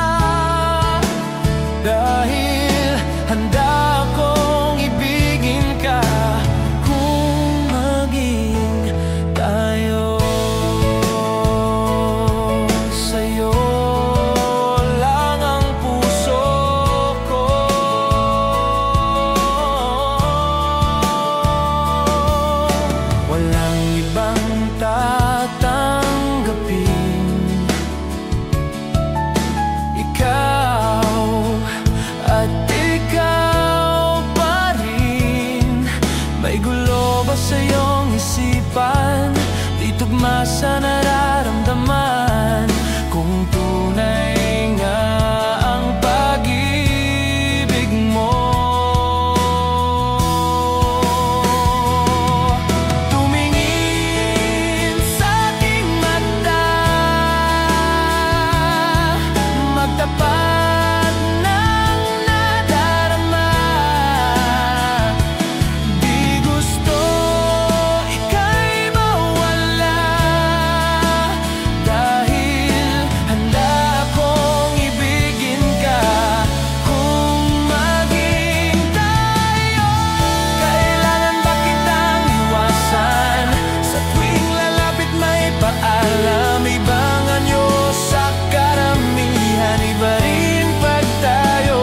dahil handa akong ibigin ka. Kung maging tayo, sa'yo lang ang puso ko. Walang ibang tatanggapin tugma sa nararamdaman. Kung tunay nga ang pag-ibig mo, tumingin sa aking mata, magtapat ng nadarama. Di gusto ika'y mawala, dahil handa akong ibigin ka. Kung maging tayo, kailangan ba kitang iwasan? Sa tuwing lalapit may paalam, ibang anyo sa karamihan. Iba rin pag tayo,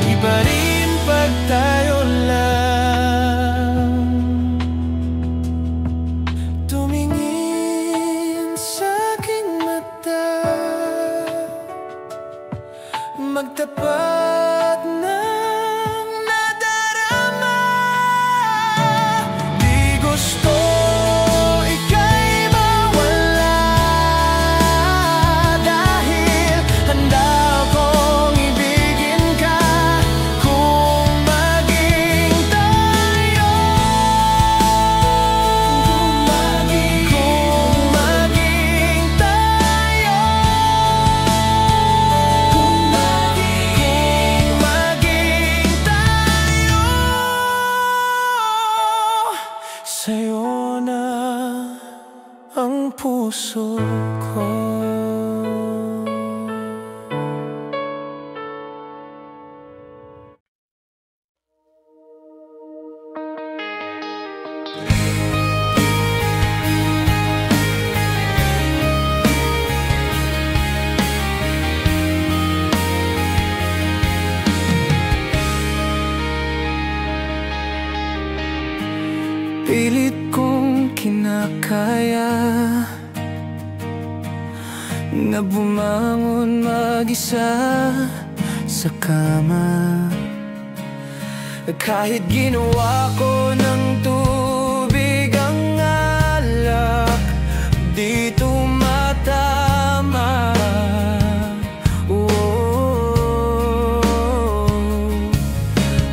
iba rin pag tayo lang. Tumingin sa aking mata, magtapat ng nadarama. Di gusto ika'y mawala, dahil handa akong ibigin ka. Kung maging tayo, kung maging tayo, kung maging tayo, sa'yo na ang puso ko. Pilit kong kinakaya na bumangon mag-isa sa kama, kahit ginawa ko ng tubig ang alak, di tumatama.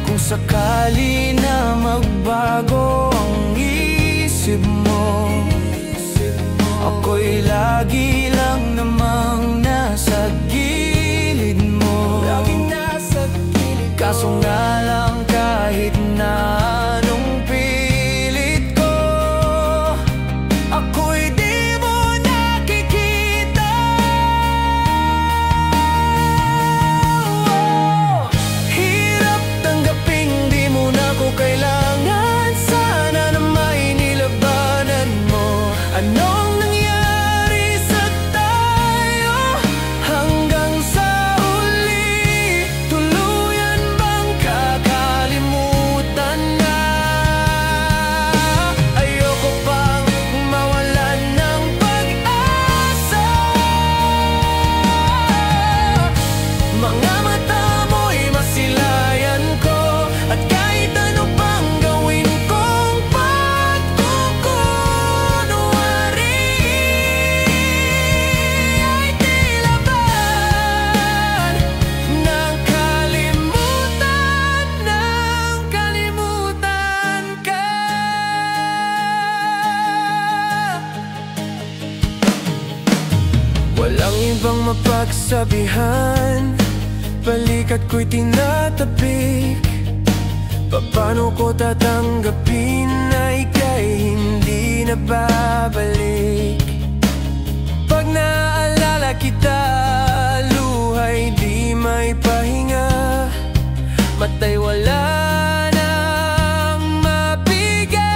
Kung sakali na magbago ang isip mo, ako'y lagi lang namang nasa gilid mo. Kaso nga lang, kahit na anong pilit ko, ako'y di mo nakikita. Hirap tanggaping di mo na ko kailangan. Sana na may nilabanan mo. Anong nangyari sa tayo hanggang sa uli? Tuluyan bang kakalimutan na? Ayoko pang mawalan ng pag-asa. Mga mata mo'y masilayan ko, at kahit ano pang gawin kong pagkukunwari, ay tila ba ng kalimutan ka. Walang ibang mapagsabihan, balikat ko'y tinatapik. Paano ko tatanggapin na ika'y hindi na babalik? Pag naaalala kita, luhay di may pahinga, matay wala nang mapiga.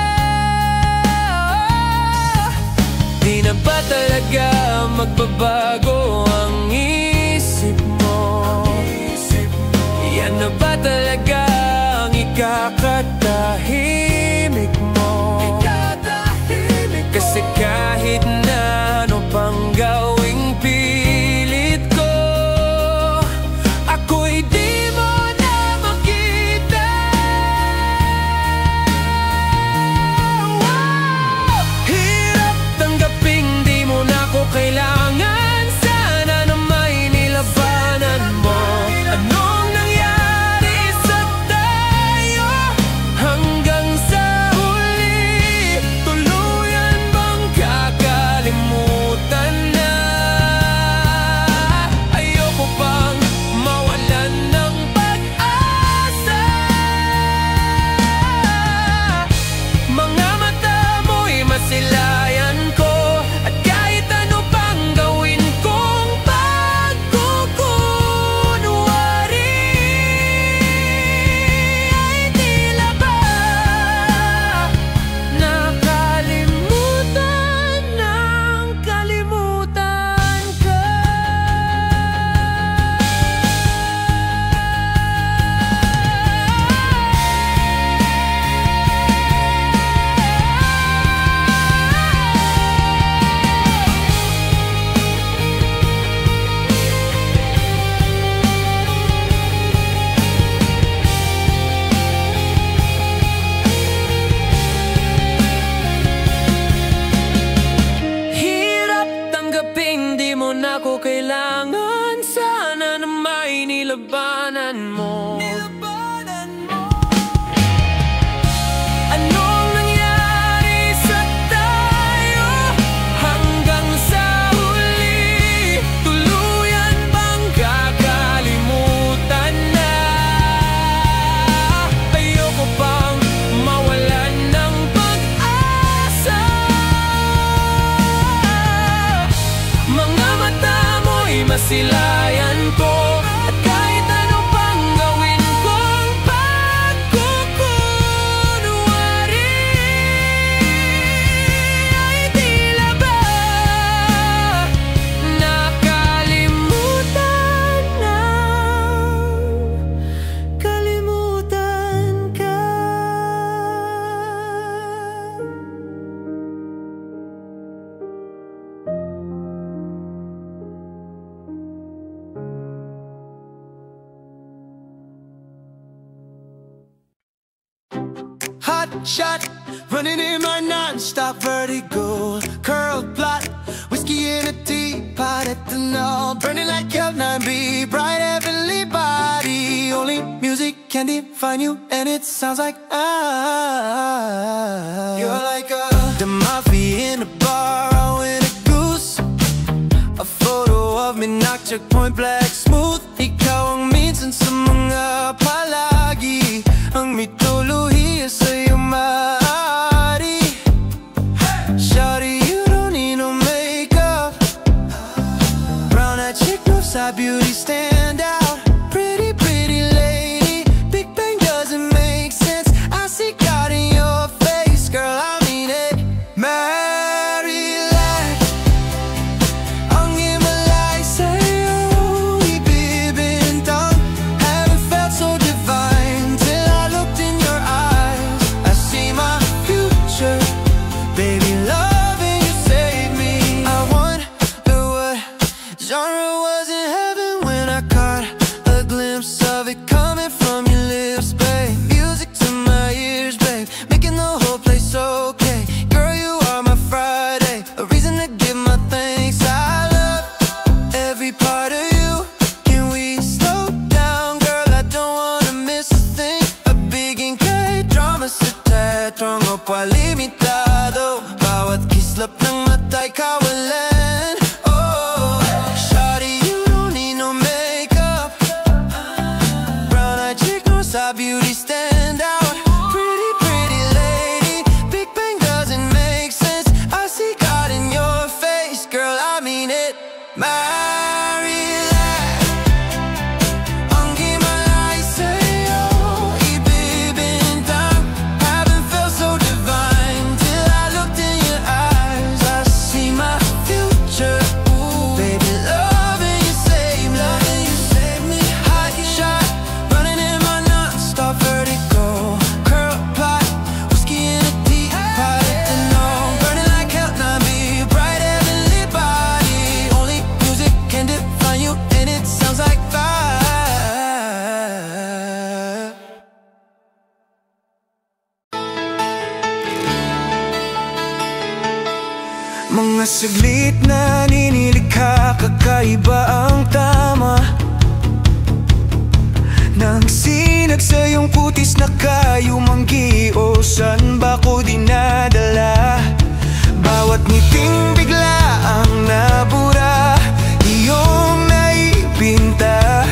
Di na ba talaga magbabago ang isip mo? Yan na ba talaga ang ikakatahimik mo? Kasi kahit na ano pang gawing pilit ko, ako'y di mo na makita. Hirap masilayan ko. At kahit ano pang gawin kong pagkukunwari, ay tila ba nakalimutan na, kalimutan ka. Hot shot, running in my non-stop vertigo. Curl plot, whiskey in a teapot, ethanol, burning like L9B. Bright heavenly body, only music can define you, and it sounds like you're like the mafia in a bar, I win a goose. A photo of me knocked checkpoint black smooth. Ikaw ang minsan sa mga palagi, ang mituluhiya sa'yo maaari. Shawty, you don't need no makeup. Brown-eyed chick knows how beauty stand out. Pretty, pretty lady, Big Bang doesn't make sense. I see God in your face, girl, I mean it. Mary like ang Himalay sa'yo, ibibintang. Haven't felt so divine till I looked in your eyes. I see my future, baby, loving you saved me. I wonder what genre was in heaven when I caught a glimpse of it coming from your lips, babe. Music to my ears, babe, making the whole place okay. Girl, you are my Friday, a reason to give my thanks. I love every part of you. Can we slow down, girl? I don't wanna miss a thing. A big ingay drama sa tetrong o palimitado. Bawat kislap ng mata'y kawalan. Oh, shawty, you don't need no makeup. Brown-eyed chick knows how beauty stand out. Pretty, pretty lady, Big Bang doesn't make sense. I see God in your face, girl, I mean it. Marry that ang Himalay sa'yo, ibibintang. Haven't felt so divine till I looked in your eyes. I see my future, ooh, baby, loving you save me. Hot shot, running in my non-stop vertigo. Curl plot, whiskey in a teapot, ethanol, burning like L9B. Bright heavenly body, only music can define you, and it sounds like fire. Mga saglit na ninilikha, kakaiba ang tama. Nang sinag sa iyong putis na kayumanggi, o saan ba ko dinadala? Bawat ngiting bigla ang nabura, iyong naipinta.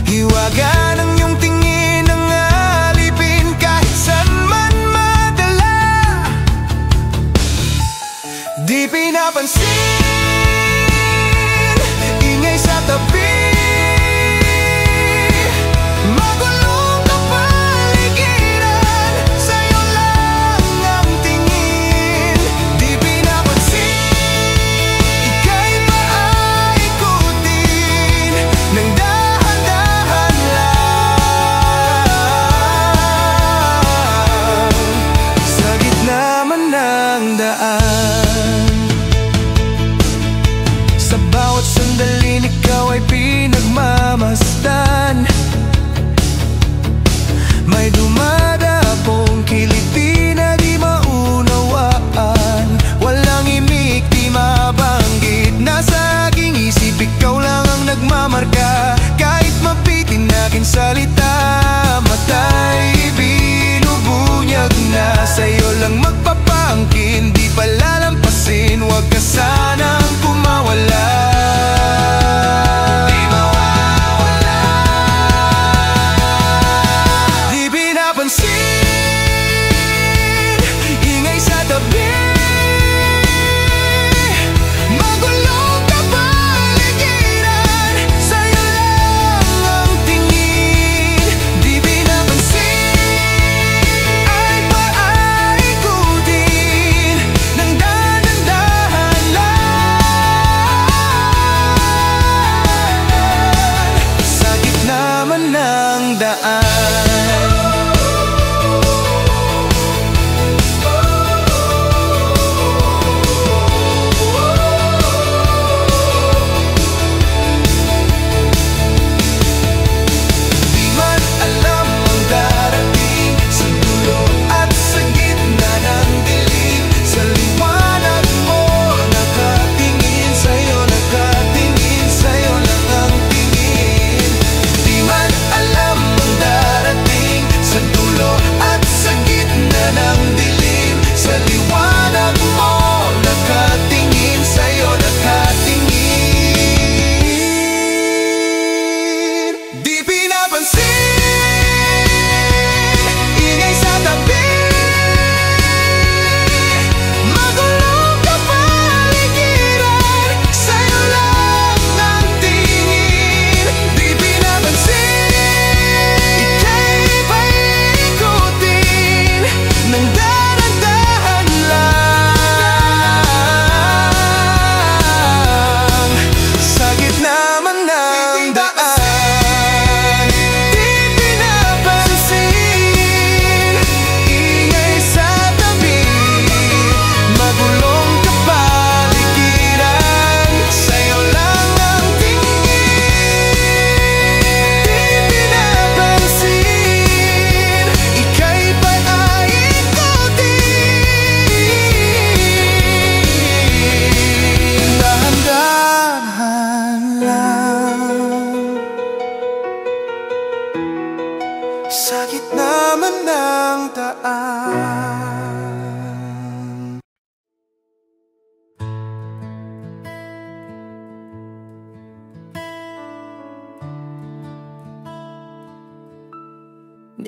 Hiwaga ng iyong tingin ang alipin, kahit saan man madala. Di pinapansin, ingay sa tabi, magulong kapaligiran, sa'yo lang ang tingin. Di pinapansin, ika'y maaikutin ng dahan-dahan lang, sa gitna man ng daan. Sa bawat sandalin, ikaw ay pinagmamasdan. May dumadapong kiliti na di maunawaan. Walang imik, di mabanggit. Nasa aking isip, ikaw lang ang nagmamarka. Kahit mabitin aking salita, mata'y binubunyag na. Sa'yo lang magpapangkin, di palalampasin. Huwag ka sanang kumawala. Di mawawala.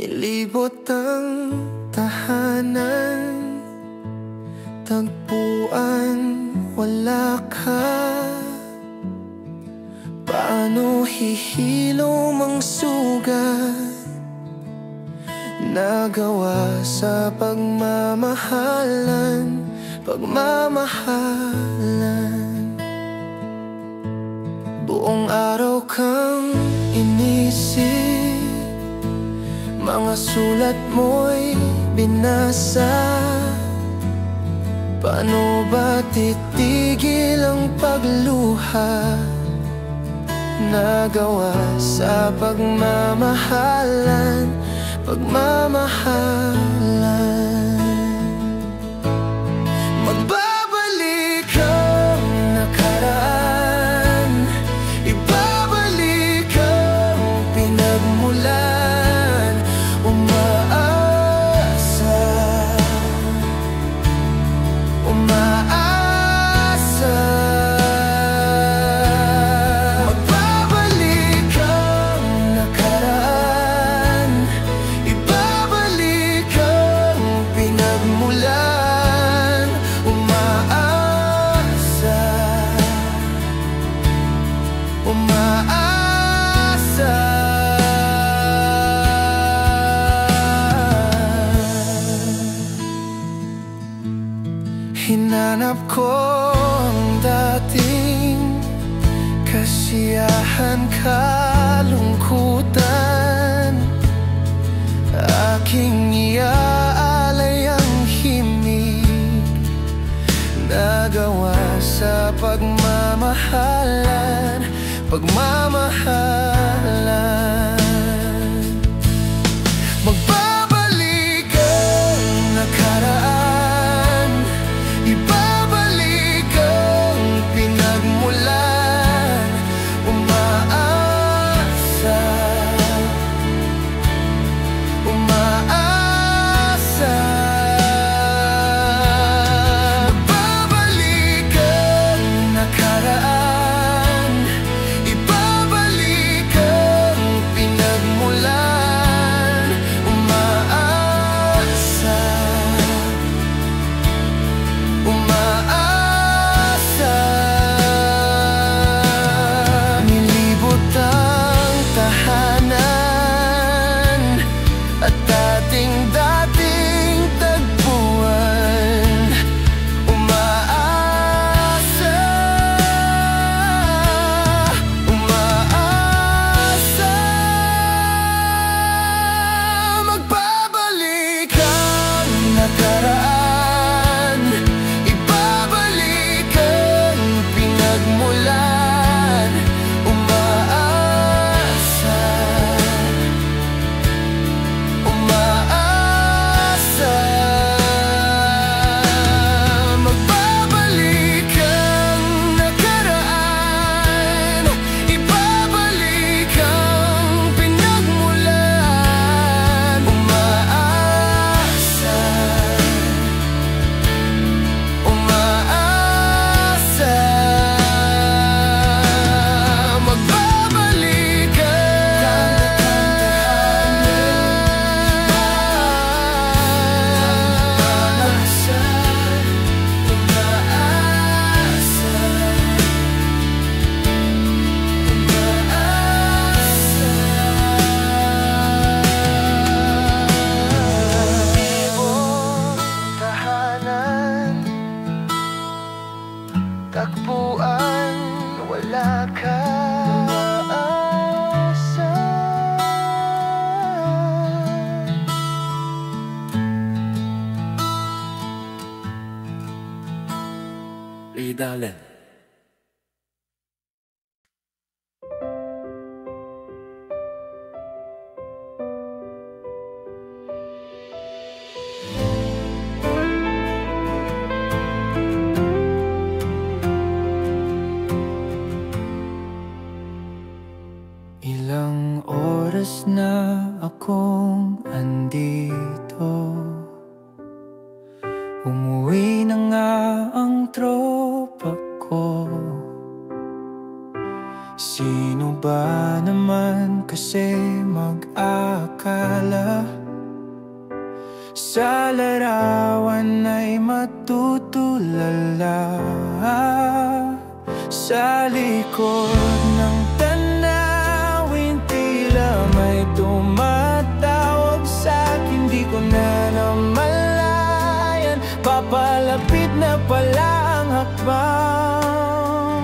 Nilibot ang tahanan, tagpuan, wala ka. Paano hihilom ang sugat nagawa sa pagmamahalan, pagmamahalan. Buong araw kang inisip, mga sulat mo'y binasa. Paano ba titigil ang pagluha nagawa sa pagmamahalan, pagmamahalan? Magbabalik ang nakaraan, ibabalik ang pinagmulan. Umaasa, umaasa. Magbabalik ang nakaraan, ibabalik ang pinagmulan. Umaasa, umaasa. Hinanap ko ang dating kasiyahan, kalungkutan. Aking iaalay ang himig nagawa sa pagmamahalan, pagmamahalan. Magbabalik ang nakaraan, ibabalik ang pinagmulan. Umaasa, umaasa. Magbabalik ang nakaraan, ibabalik ang pinagmulan. Umaasa, umaasa. Nilibot ang tahanan at dating tagpuan. Umaasa, umaasa. Magbabalik ang nakaraan, ibabalik ang pinagmulan. Umaasa, umaasa. Magbabalik ang nakaraan, ibabalik ang pinagmulan. Umaasa, umaasa. Magbabalik tahanan, tagpuan, wala ka. Umaasa, Idalen. ilang oras na akong andito. Umuwi na nga ang tropa ko. Sino ba naman kasi mag-akala sa larawan ay matutulala. Sa likod ng tanawin tila may tumatawag sa'kin. Di ko na namalayan, papalapit na pala ang hakbang.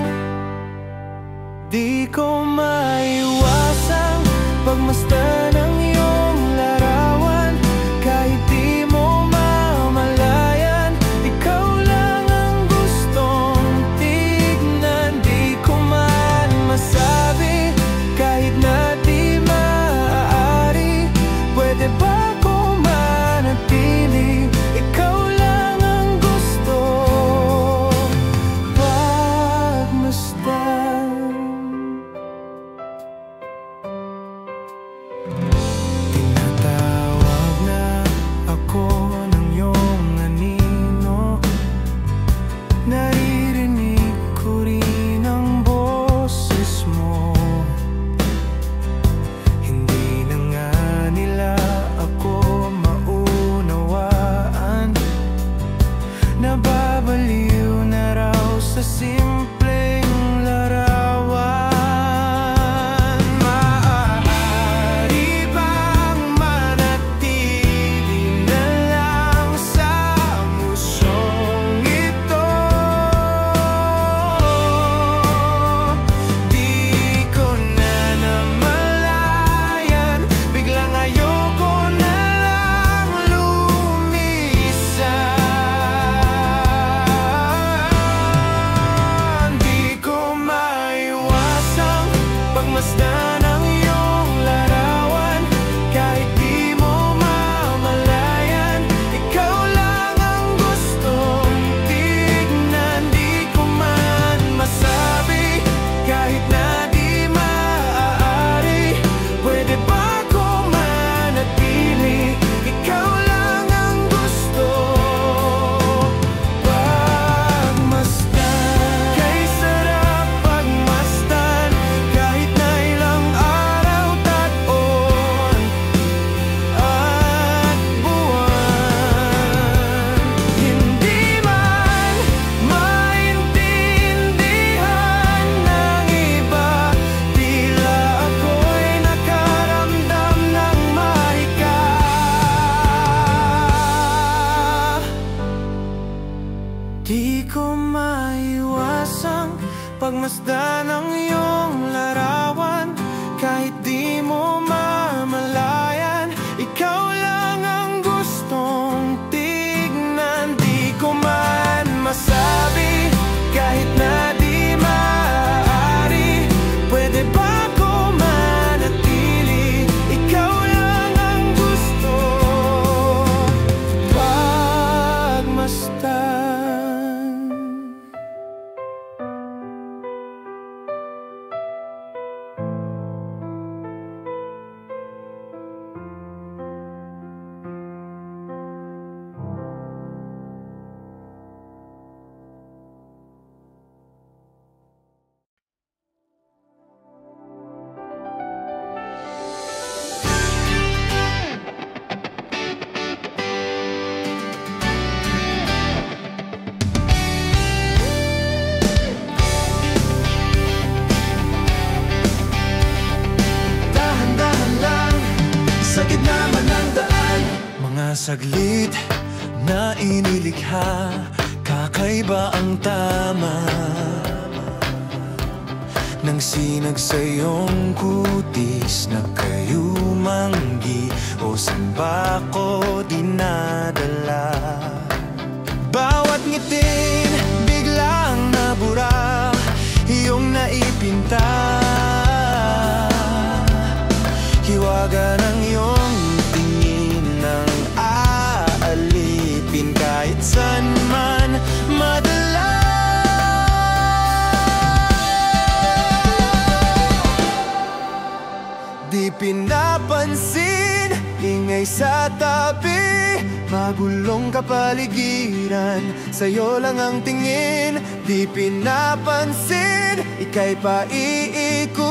Di ko maiwasang pagmasdan ng iyong larawan. Kahit di mo mamalayan, ikaw lang ang gustong tignan. Di ko man masabi, kahit na di maaari, pwede ba ko manatili? Ikaw lang ang gusto pagmasdan. Tinatawag na ako ng iyong anino, naririnig ko rin ang boses mo. Hindi na nga nila ako maunawaan, nababaliw na raw sa simpleng larawan. Maaari bang manatili na lang sa musyong ito? Di ko na namalayan, biglang ayoko na lang lumisan. Di ko maiwasang pagmasdan ang iyong larawan. Kahit di mo mamalayan, ikaw lang ang gustong tignan. Di ko man masabi, kahit na di maaari, pwede ba ko manatili? Ikaw lang ang gusto pagmasdan. Kay sarap pagmasdan, kahit na ilang araw, taon at buwan. Hindi man maintindihan ng iba, tila ako'y nakaramdam ng mahika. Di ko maiwasang pagmasdan ang iyong larawan. Kahit di mo mamalayan, ikaw lang ang gustong tignan. Di ko man masabi, kahit na di maaari, pwede ba ko manatili? Ikaw lang ang gusto pagmasdan. Dahan-dahan lang sa gitna man ng daan, mga saglit na inilikha, kakaiba ang tama ng sinag sa iyong kutis na kayumanggi o samba ko dinadala. Bawat ngitin biglang nabura, iyong naipinta, hiwaga ng iyong tingin ng aalipin kahit saan man madala. Di pinapansin, ingay sa tabi, magulong kapaligiran, sa'yo lang ang tingin. Di pinapansin, ika'y paiikutin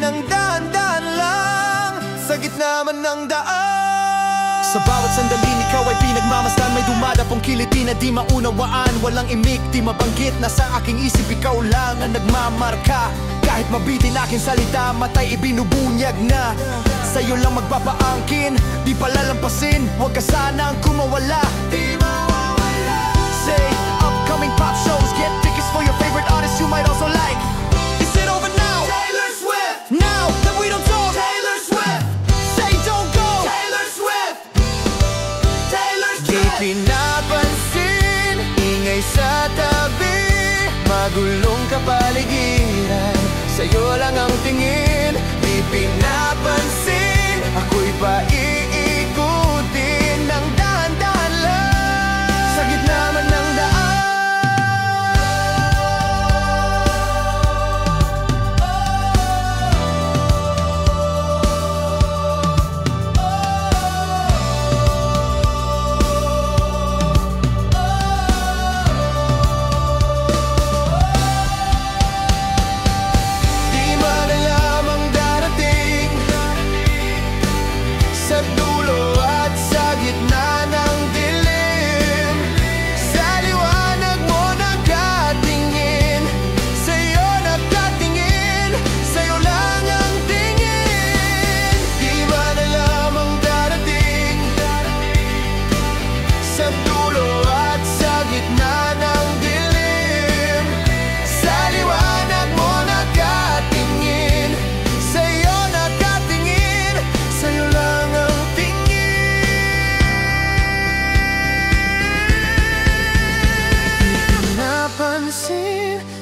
ng dahan-dahan lang, sa gitna man ng daan. Sa bawat sandaling ikaw ay pinagmamasdan, may dumadapong kiliti na di maunawaan. Walang imik, di mabanggit, nasa aking isip ikaw lang ang nagmamarka. Kahit mabitin aking salita, matay ibinubunyag na. Sa'yo lang magpapaangkin, di palalampasin. Huwag ka sanang kumawala, di mawawala. Say, upcoming pop shows, get tickets for your favorite artists you might also like. Is it over now? Taylor Swift. Now that we don't talk, Taylor Swift. Say don't go, Taylor Swift. Taylor Swift. Di pinapansin, ingay sa tabi, magulong kapaligiran, sa'yo lang ang tingin. Di pinapansin, ako'y paiikutin ng dahan-dahan lang, sa gitna man ng daan.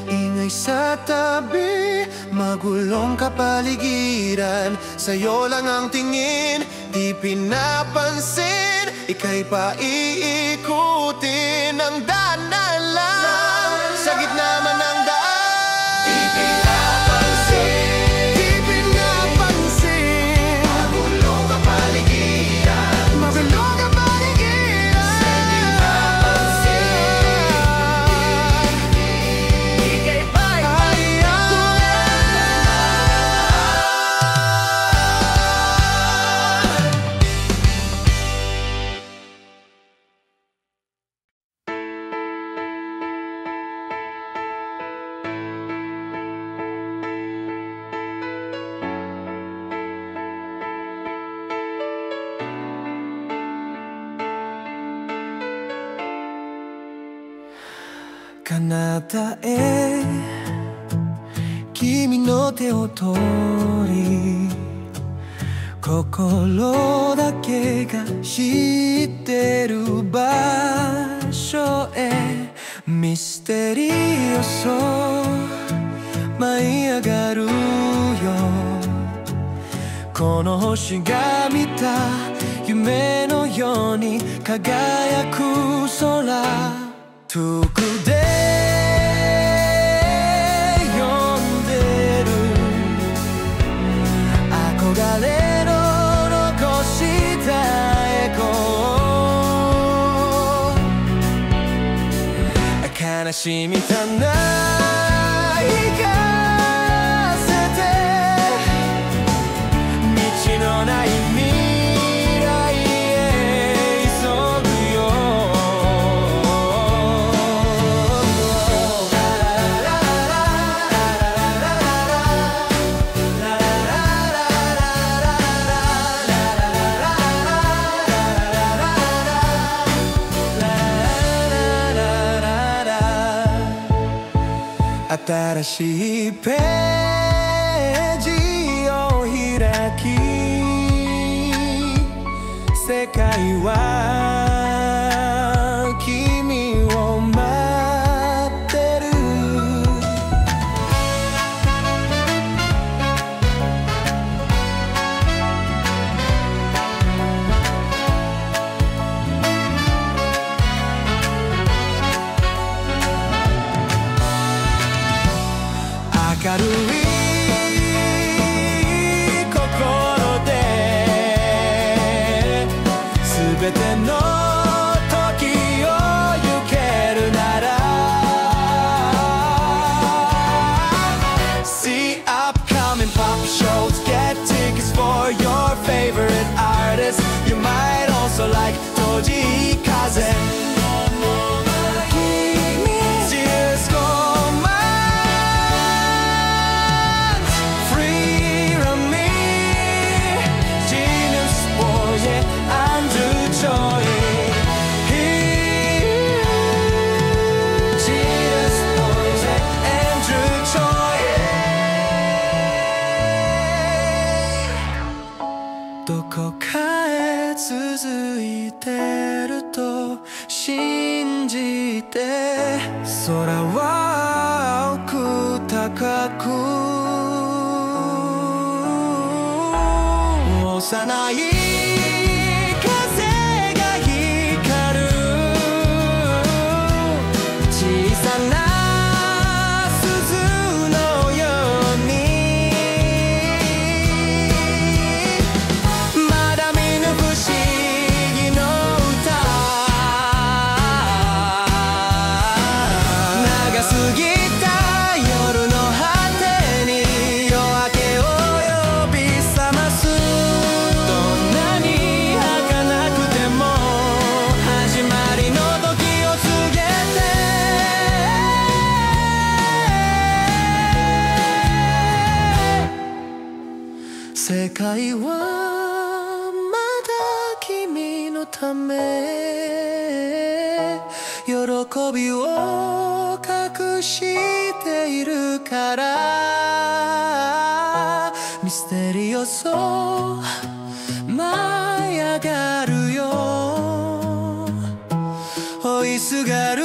Ingay sa tabi, magulong kapaligiran, sa'yo lang ang tingin. Di pinapansin, ika'y paiikutin ng daanan lang, sa gitna man ng daan. Di pinapansin, di pinapansin, magulong kapaligiran, magulong kapaligiran, sa gitna pansin. Kanata e Kimi no te o tori, kokoro dake ga shitteru basho e misterioso舞い上がるよ。この星が見た夢のように輝く空、遠くで呼んでる憧れの残したエコー、悲しみたないかせて道のない未来へ急ぐよ。新しいページを開き、世界は君を待ってる。明るい心で全ての空は奥高く幼い風が光る小さな鈴のようにまだ見ぬ不思議の歌長すぎた夜の果てに夜明けを呼び覚ますどんなに儚くても始まりの時を告げて世界はまだ君のため喜びを隠しているからミステリオソ舞い上がるよ追いすがる